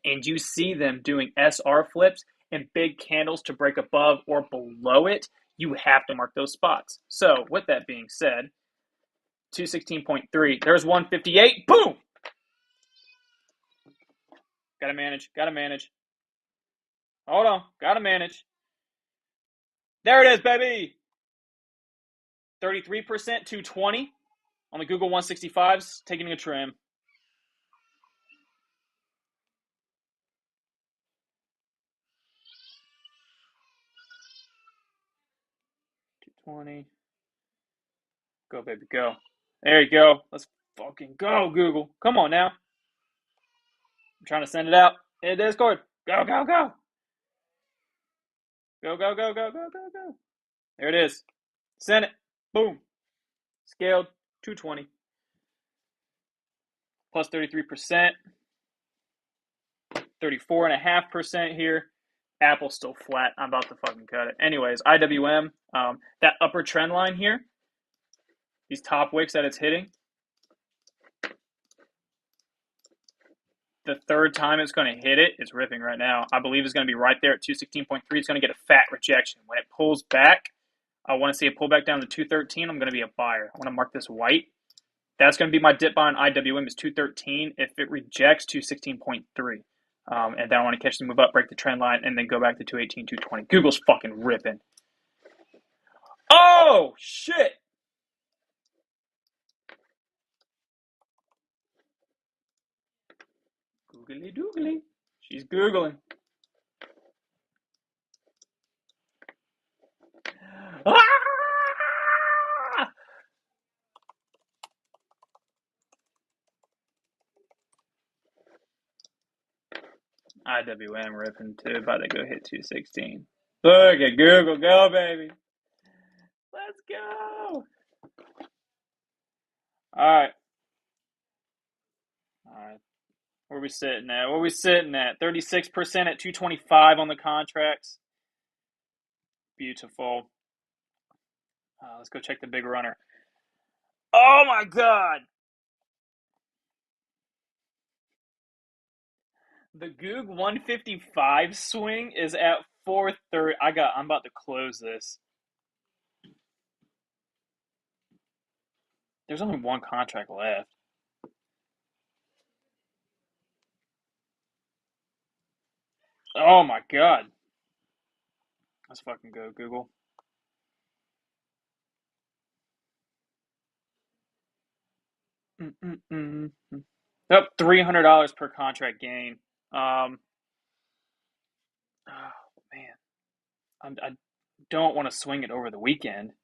and you see them doing SR flips and big candles to break above or below it, you have to mark those spots. So, with that being said, 216.3, there's 158, boom! Gotta manage. Hold on, gotta manage. There it is, baby! 33%, 220 on the Google 165s, taking a trim. 220. Go, baby, go. There you go. Let's fucking go, Google. Come on now. I'm trying to send it out in Discord. Go, go, go. Go, go, go, go, go, go, go. There it is. Send it. Boom. Scaled 220. Plus 33%. 34.5% here. Apple's still flat. I'm about to fucking cut it. Anyways, IWM, that upper trend line here, these top wicks that it's hitting, the third time it's going to hit it, it's ripping right now. I believe it's going to be right there at 216.3. It's going to get a fat rejection. When it pulls back, I want to see it pull back down to 213. I'm going to be a buyer. I want to mark this white. That's going to be my dip buy on IWM is 213. If it rejects 216.3. And then I want to catch the move up, break the trend line, and then go back to 218, 220. Google's fucking ripping. Oh, shit. Googly doogly. She's Googling. Ah! IWM ripping too, about to go hit 216. Look at Google go, baby. Let's go. All right. Where we sitting at? 36% at 225 on the contracts. Beautiful. Let's go check the big runner. Oh my God. The Goog 155 swing is at 430. I'm about to close this. There's only one contract left. Oh my God. Let's fucking go, Google. Yep, $300 per contract gain. Oh man, I don't want to swing it over the weekend. At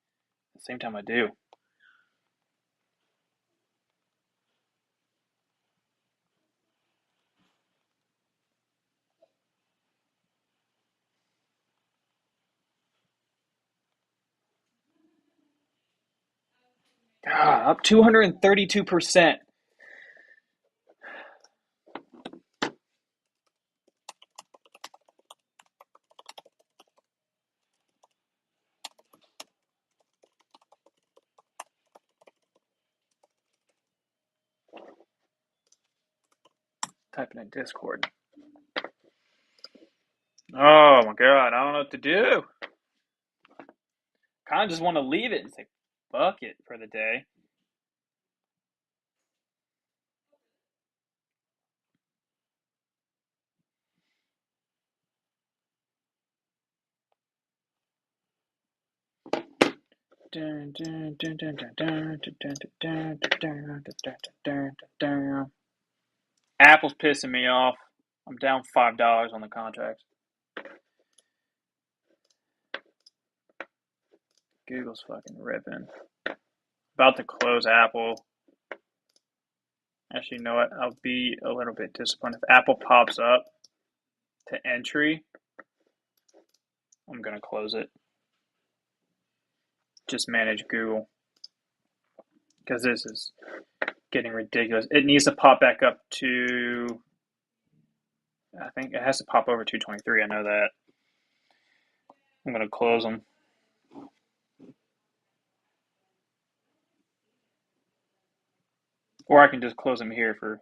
the same time, I do. Up 232%. Typing in Discord. Oh my god, I don't know what to do. Kind of just want to leave it and say fuck it for the day. Apple's pissing me off. I'm down $5 on the contract. Google's fucking ripping. About to close Apple. Actually, you know what? I'll be a little bit disappointed if Apple pops up to entry. I'm gonna close it. Just manage Google because this is getting ridiculous. It needs to pop back up to. I think it has to pop over 223. I know that. I'm gonna close them. Or I can just close them here for,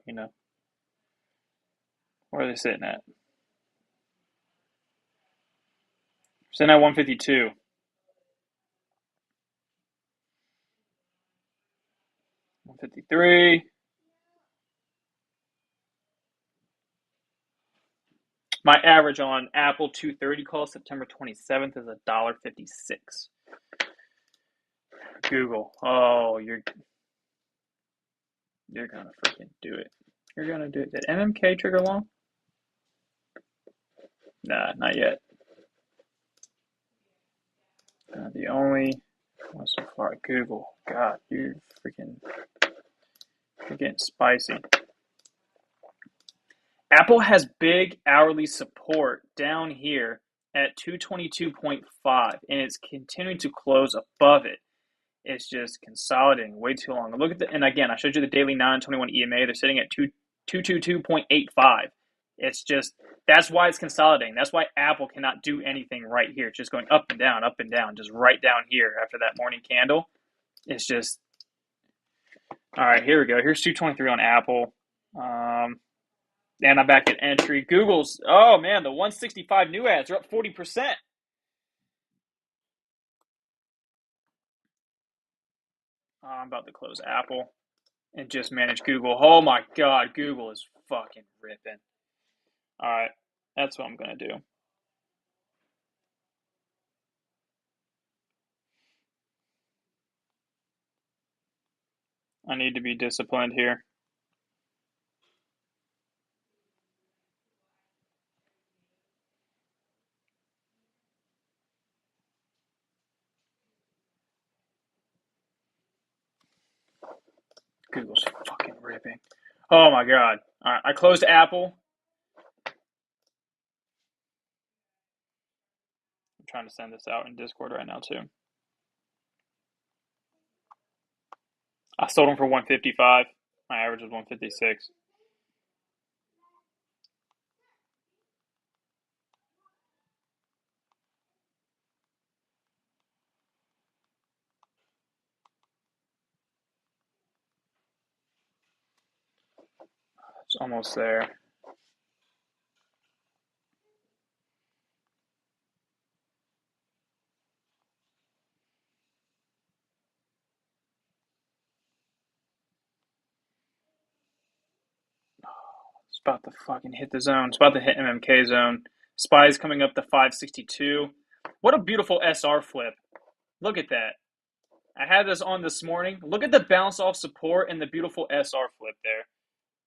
where are they sitting at? Sitting at 152. $153. My average on Apple 230 calls September 27th is $1.56. Google. Oh, you're gonna freaking do it. You're gonna do it. Did MMK trigger long? Nah, not yet. The only one so far. Google. God, you're getting spicy. Apple has big hourly support down here at 222.5, and it's continuing to close above it. It's just consolidating way too long. Look at and again, I showed you the daily 921 EMA. They're sitting at 222.85. It's just, that's why it's consolidating. That's why Apple cannot do anything right here. It's just going up and down, just right down here after that morning candle. It's just, all right, here we go. Here's 223 on Apple. And I'm back at entry. Google's, oh man, the 165 new ads are up 40%. I'm about to close Apple and just manage Google. Oh my god, Google is fucking ripping. All right, that's what I'm going to do. I need to be disciplined here. Google's fucking ripping. Oh my god. All right, I closed Apple. I'm trying to send this out in Discord right now too. I sold them for 155. My average was 156. It's almost there. It's about to fucking hit the zone. It's about to hit MMK zone. SPY's coming up to 562. What a beautiful SR flip. Look at that. I had this on this morning. Look at the bounce off support and the beautiful SR flip there.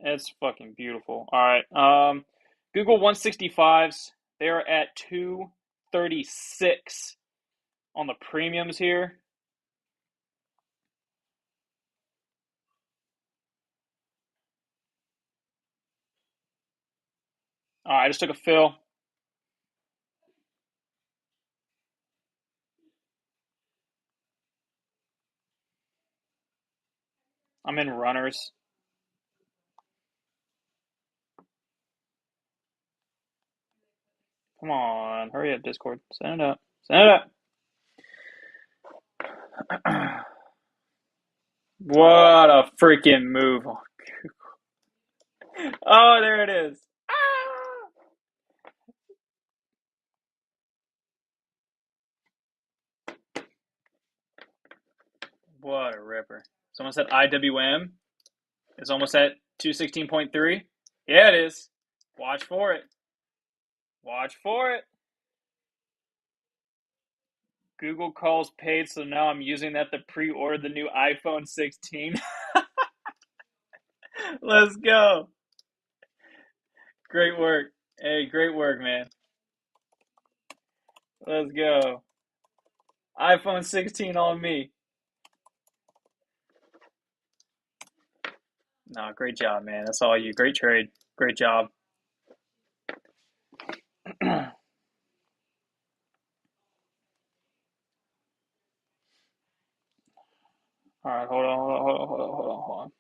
It's fucking beautiful. All right. Google 165s. They are at 236 on the premiums here. All right, I just took a fill. I'm in runners. Come on, hurry up, Discord. Send it up. Send it up. What a freaking move. Oh, there it is. Ah! What a ripper. Someone said IWM is almost at 216.3. Yeah, it is. Watch for it. Watch for it. Google calls paid, so now I'm using that to pre-order the new iPhone 16. Let's go. Great work. Hey, great work, man. Let's go. iPhone 16 on me. No, great job, man. That's all you. Great trade. Great job. All right, hold on.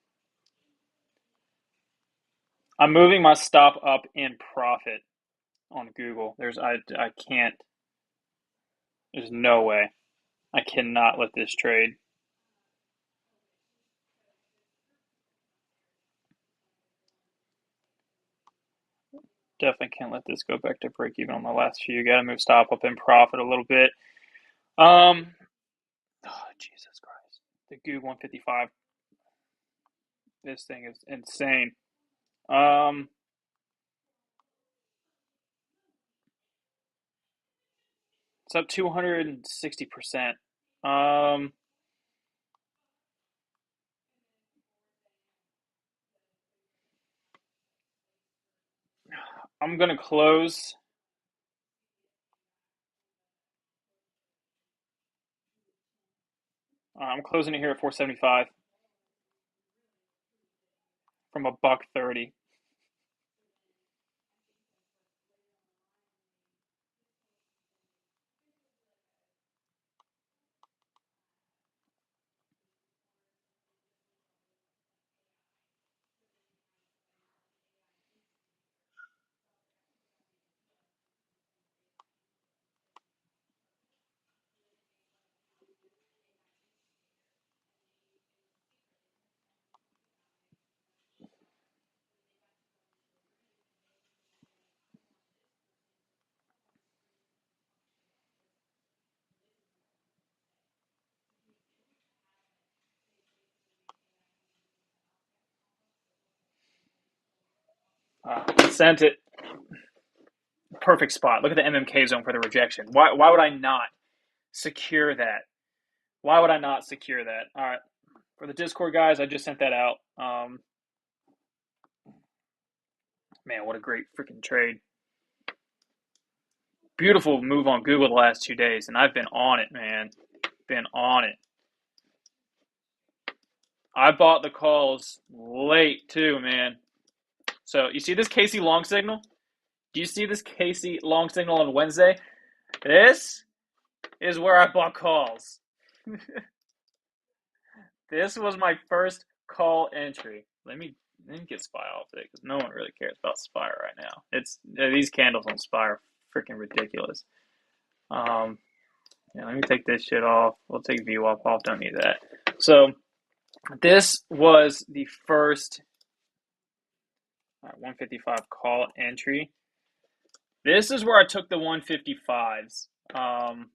I'm moving my stop up in profit on Google. I can't. There's no way. I cannot let this trade. Definitely can't let this go back to break even on the last few. Got to move stop up in profit a little bit. Oh, Jesus Christ. The Goog 155. This thing is insane. It's up 260%. I'm gonna close. I'm closing it here at 475 from a $1.30. Sent it. Perfect spot. Look at the MMK zone for the rejection. Why would I not secure that? Why would I not secure that? All right. For the Discord guys, I just sent that out. Man, what a great freaking trade. Beautiful move on Google the last 2 days, and I've been on it, man. Been on it. I bought the calls late too, man. So you see this Casey long signal? Do you see this Casey long signal on Wednesday? This is where I bought calls. This was my first call entry. Let me get SPY off it because no one really cares about SPY right now. These candles on SPY are freaking ridiculous. Yeah, let me take this shit off. We'll take VWAP off. Don't need that. So this was the first 155 call entry. This is where I took the 155s on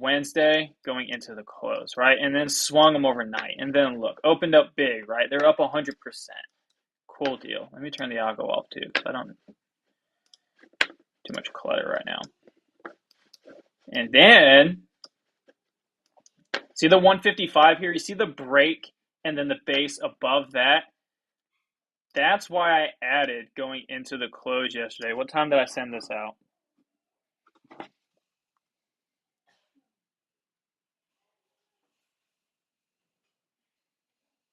Wednesday going into the close, right? And then swung them overnight. And then look, opened up big, right? They're up 100%. Cool deal. Let me turn the algo off too because I don't too much clutter right now. And then see the 155 here? You see the break and then the base above that? That's why I added going into the close yesterday. What time did I send this out?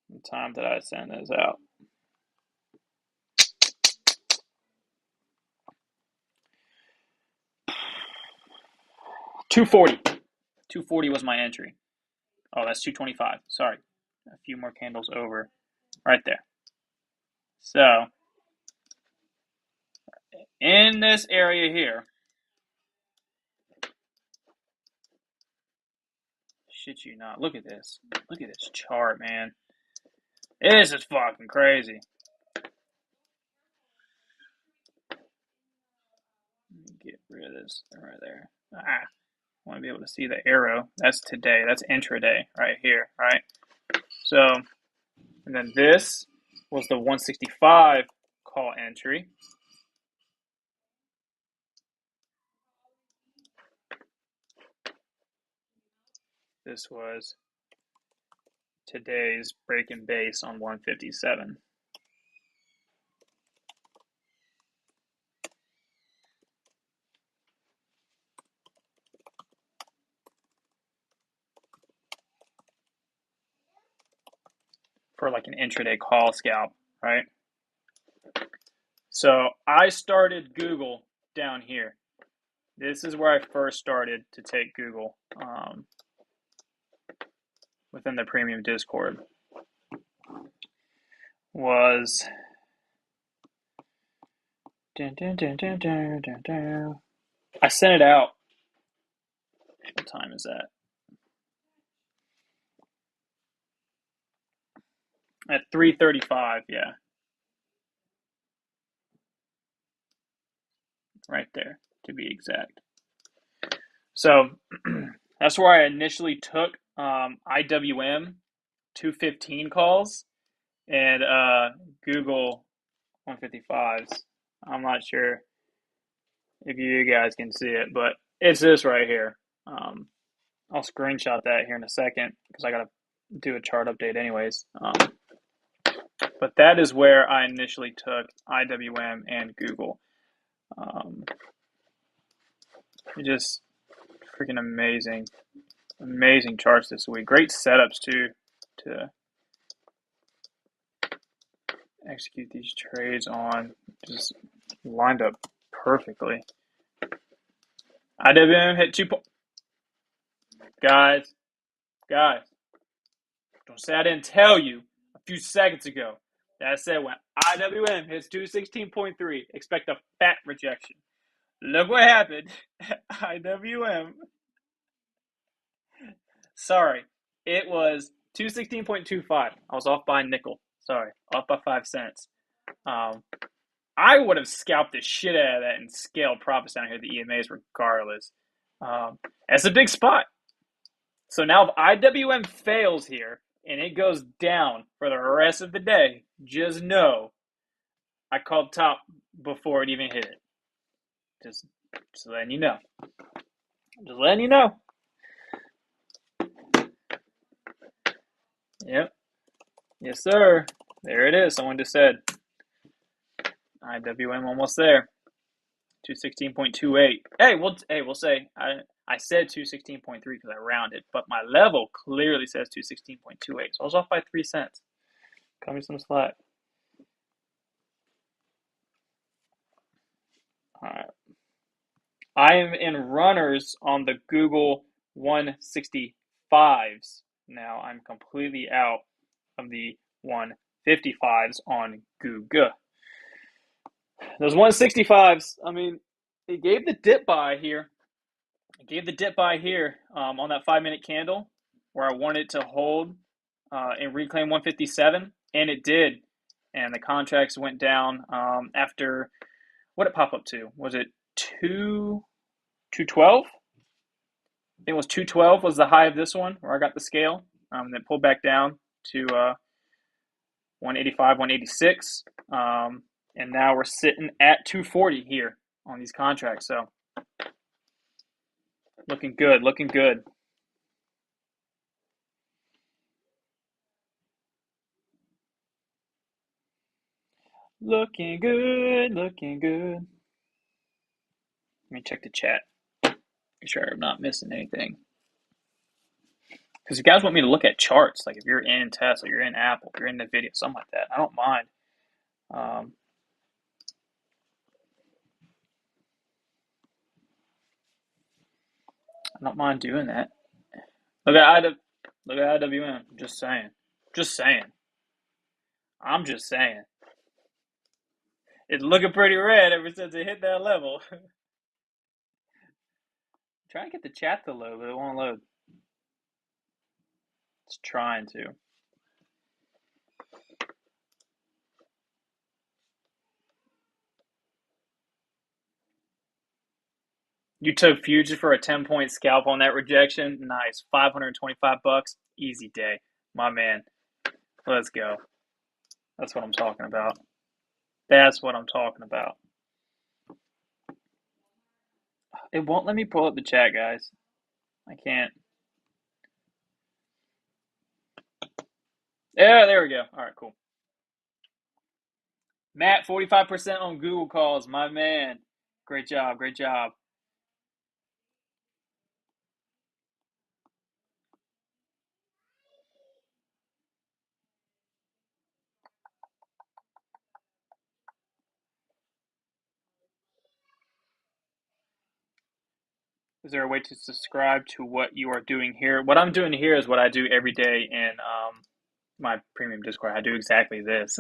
What time did I send this out? $240 was my entry. Oh, that's $225. Sorry. A few more candles over. right there. So in this area here, shit you not, look at this. Look at this chart, man. This is fucking crazy. Let me get rid of this right there. I want to be able to see the arrow. That's today. That's intraday right here, right? So, and then this was the 165 call entry. This was today's breaking base on 157. For like an intraday call scalp, right? So I started Google down here. This is where I first started to take Google within the premium Discord. Was I sent it out. What time is that? At 3:35, yeah. Right there, to be exact. So that's where I initially took IWM 215 calls and Google 155s. I'm not sure if you guys can see it, but it's this right here. I'll screenshot that here in a second because I got to do a chart update anyways. But that is where I initially took IWM and Google. Just freaking amazing charts this week. Great setups too to execute these trades on. Just lined up perfectly. IWM hit 2 points. Guys, don't say I didn't tell you a few seconds ago that I said when IWM hits 216.3, expect a fat rejection. Look what happened. IWM. Sorry, it was 216.25. I was off by a nickel. Sorry, off by 5 cents. I would have scalped the shit out of that and scaled profits down here at the EMAs regardless. That's a big spot. So now if IWM fails here and it goes down for the rest of the day, just know I called top before it even hit it. Just letting you know. Just letting you know. Yep. Yes, sir. There it is. Someone just said IWM almost there. 216.28. Hey, we'll say I said 216.3 because I rounded, but my level clearly says 216.28. So I was off by 3 cents. Cut me some slack. All right. I am in runners on the Google 165s. Now I'm completely out of the 155s on Google. Those 165s, I mean, it gave the dip buy here. It gave the dip buy here on that 5-minute candle where I wanted it to hold and reclaim 157, and it did. And the contracts went down after, what did it pop up to? Was it 212? I think it was 212 was the high of this one where I got the scale. And then pulled back down to 185, 186. And now we're sitting at 240 here on these contracts. So looking good, looking good. Looking good, looking good. Let me check the chat. Make sure I'm not missing anything. Because you guys want me to look at charts, like if you're in Tesla, you're in Apple, you're in NVIDIA, something like that. I don't mind. I don't mind doing that. Look at IWM. Just saying. I'm just saying. It's looking pretty red ever since it hit that level. Trying to get the chat to load, but it won't load. It's trying to. You took futures for a 10-point scalp on that rejection. Nice. $525. Easy day. My man. Let's go. That's what I'm talking about. That's what I'm talking about. It won't let me pull up the chat, guys. I can't. Yeah, there we go. All right, cool. Matt, 45% on Google calls. My man. Great job. Great job. Is there a way to subscribe to what you are doing here? What I'm doing here is what I do every day in my premium Discord. I do exactly this.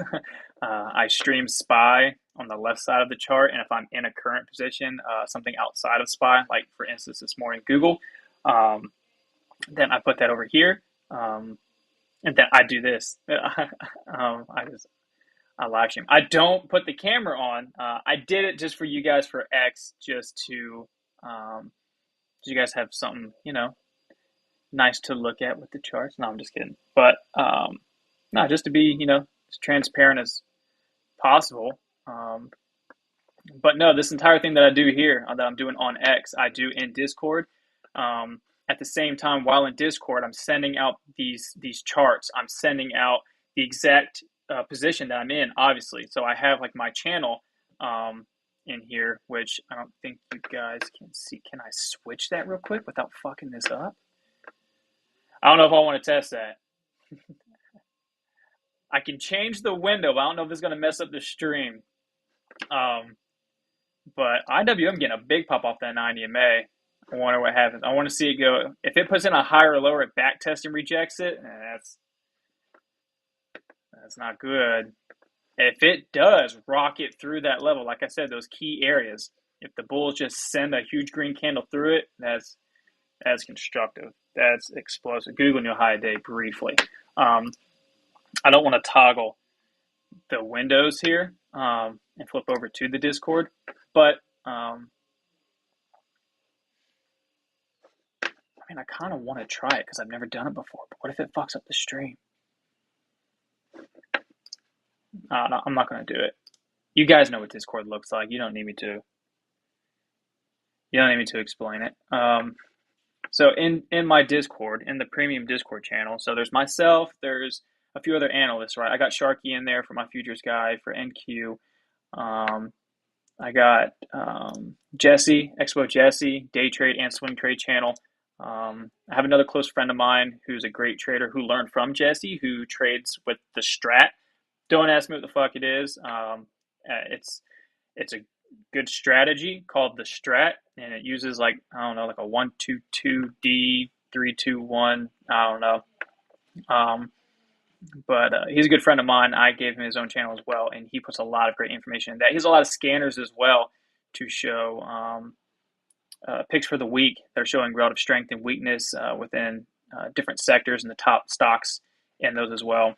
I stream SPY on the left side of the chart, and if I'm in a current position, something outside of SPY, like for instance this morning Google, then I put that over here, and then I do this. I live stream. I don't put the camera on. I did it just for you guys for X, just to you guys have something, nice to look at with the charts. No, I'm just kidding. But no, just to be, as transparent as possible. But no, this entire thing that I do here, that I'm doing on X, I do in Discord. At the same time, while in Discord, I'm sending out these charts. I'm sending out the exact position that I'm in, obviously. So I have like my channel in here, which I don't think you guys can see. Can I switch that real quick without fucking this up? I don't know if I want to test that. I can change the window, but I don't know if it's going to mess up the stream. But IWM getting a big pop off that 90 MA. I wonder what happens. I want to see it go. If it puts in a higher or lower, it back tests and rejects it. That's not good. If it does rocket through that level, like I said, those key areas, if the bulls just send a huge green candle through it, that's constructive. That's explosive. Google new high day briefly. I don't want to toggle the windows here and flip over to the Discord, but I kind of want to try it because I've never done it before. But what if it fucks up the stream? No, I'm not going to do it. You guys know what Discord looks like. You don't need me to. You don't need me to explain it. So in my Discord, in the premium Discord channel, so there's myself, there's a few other analysts, right? I got Sharky in there for my futures guy for NQ. I got Jesse, Expo Jesse, day trade and swing trade channel. I have another close friend of mine who's a great trader who learned from Jesse, who trades with the Strat. Don't ask me what the fuck it is. It's a good strategy called the Strat, and it uses like a 1-2-2-D 3-2-1. I don't know. But he's a good friend of mine. I gave him his own channel as well, and he puts a lot of great information in that. He has a lot of scanners as well to show picks for the week. They're showing relative strength and weakness within different sectors and the top stocks in those as well.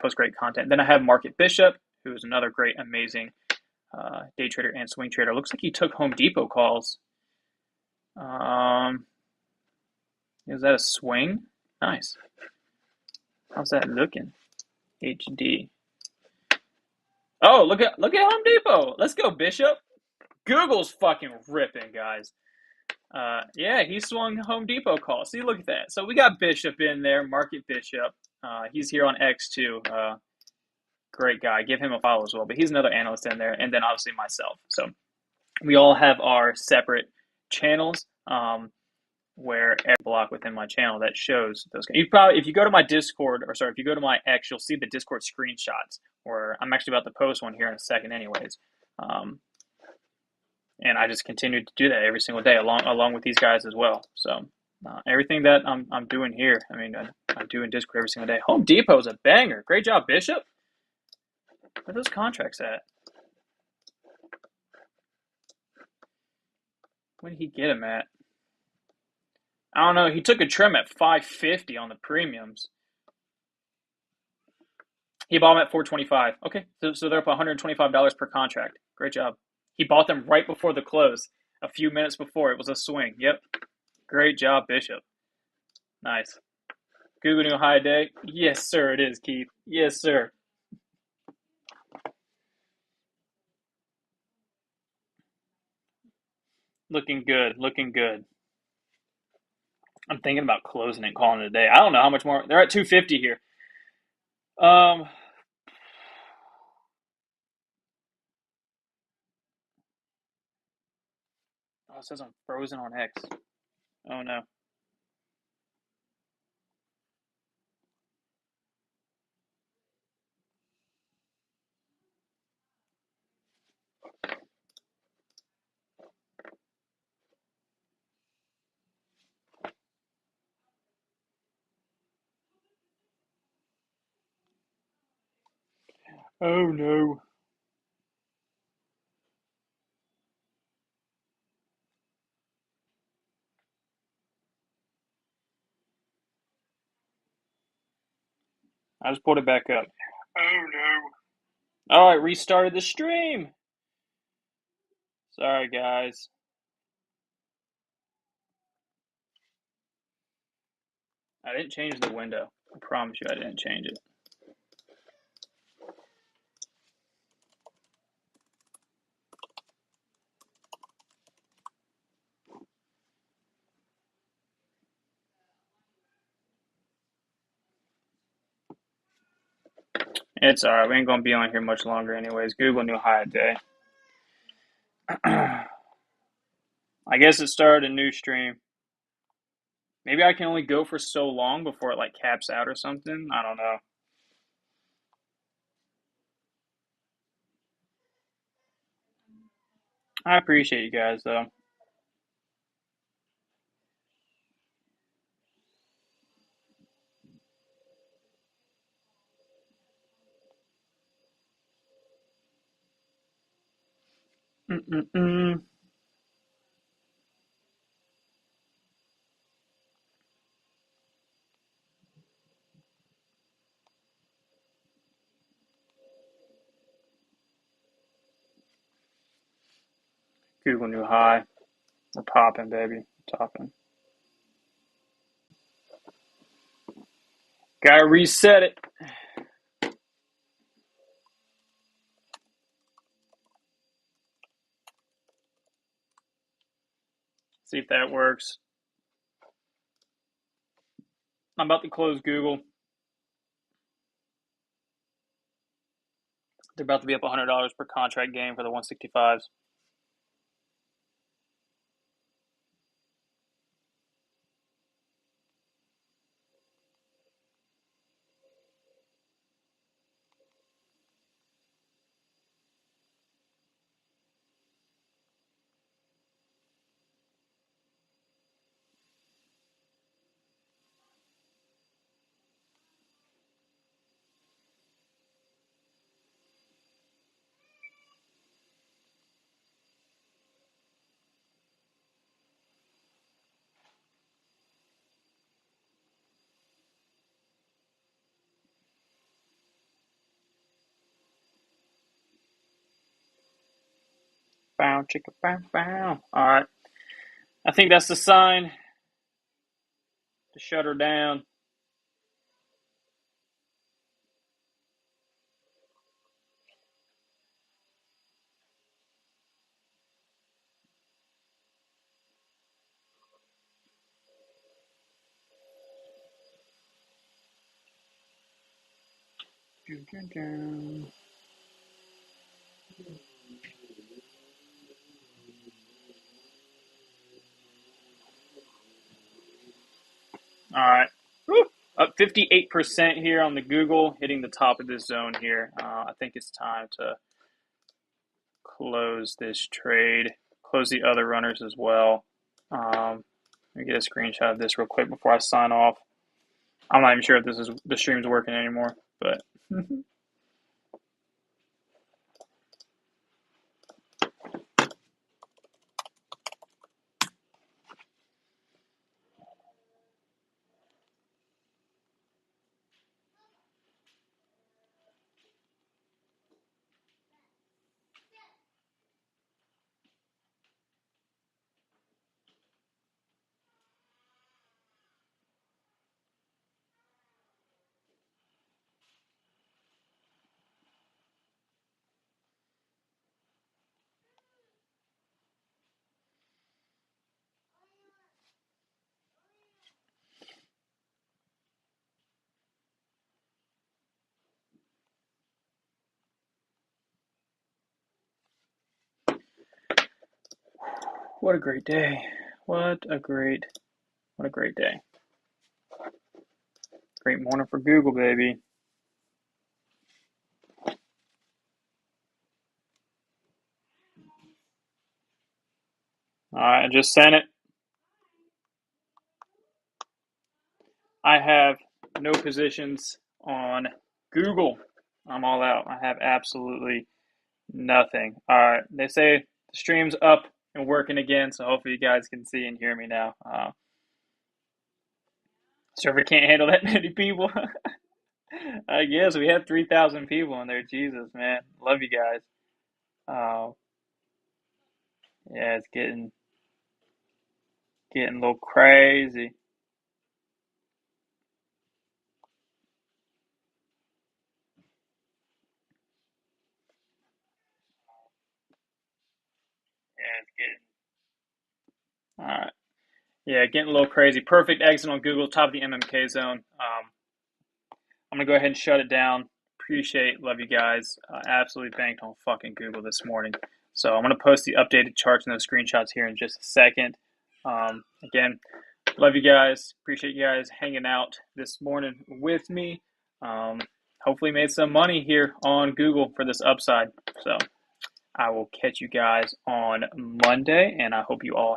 Post great content. Then I have Market Bishop, who is another great, amazing day trader and swing trader. Looks like he took Home Depot calls. Is that a swing? Nice. How's that looking? HD. Oh, look at Home Depot. Let's go, Bishop. Google's fucking ripping, guys. Yeah, he swung Home Depot call. See, look at that. So we got Bishop in there, Market Bishop. He's here on X too. Great guy. Give him a follow as well. But he's another analyst in there, and then obviously myself. So we all have our separate channels. Where every block within my channel that shows those. If you go to my Discord, if you go to my X, you'll see the Discord screenshots. Where I'm actually about to post one here in a second, anyways. And I just continue to do that every single day, along with these guys as well. So everything that I'm doing here, I do in Discord every single day. Home Depot is a banger. Great job, Bishop. Where are those contracts at? Where did he get them at? I don't know. He took a trim at 550 on the premiums. He bought them at 425. Okay, so they're up $125 per contract. Great job. He bought them right before the close, a few minutes before. It was a swing. Yep. Great job, Bishop. Nice. Google New High Day? Yes, sir, it is, Keith. Yes, sir. Looking good. Looking good. I'm thinking about closing it, calling it a day. I don't know how much more. They're at 250 here. Oh, it says I'm frozen on X. Oh no. Oh no. I just pulled it back up. Oh no. All right, restarted the stream. Sorry, guys. I didn't change the window. I promise you I didn't change it. It's alright. We ain't going to be on here much longer anyways. Google New High Day. I guess it started a new stream. Maybe I can only go for so long before it like caps out or something. I don't know. I appreciate you guys though. Mm-mm-mm. Google New High. We're popping, baby. Topping. Gotta reset it. See if that works. I'm about to close Google. They're about to be up $100 per contract game for the 165s. Bow, chicka, bow, bow. All right. I think that's the sign to shut her down. All right. Woo. Up 58% here on the Google, hitting the top of this zone here. I think it's time to close this trade. Close the other runners as well. Let me get a screenshot of this real quick before I sign off. I'm not even sure if the stream's working anymore, but What a great day. What a great day. Great morning for Google, baby. All right, I just sent it. I have no positions on Google. I'm all out. I have absolutely nothing. All right, they say the stream's up and working again, so hopefully you guys can see and hear me now. Server can't handle that many people. I guess we had 3,000 people in there. Jesus, man. Love you guys. Yeah, it's getting a little crazy. Yeah, it's getting. All right. Yeah, getting a little crazy. Perfect exit on Google, top of the MMK zone. I'm gonna go ahead and shut it down. Love you guys. Absolutely banked on fucking Google this morning. So I'm gonna post the updated charts and those screenshots here in just a second. Again, love you guys. Appreciate you guys hanging out this morning with me. Hopefully made some money here on Google for this upside. So I will catch you guys on Monday, and I hope you all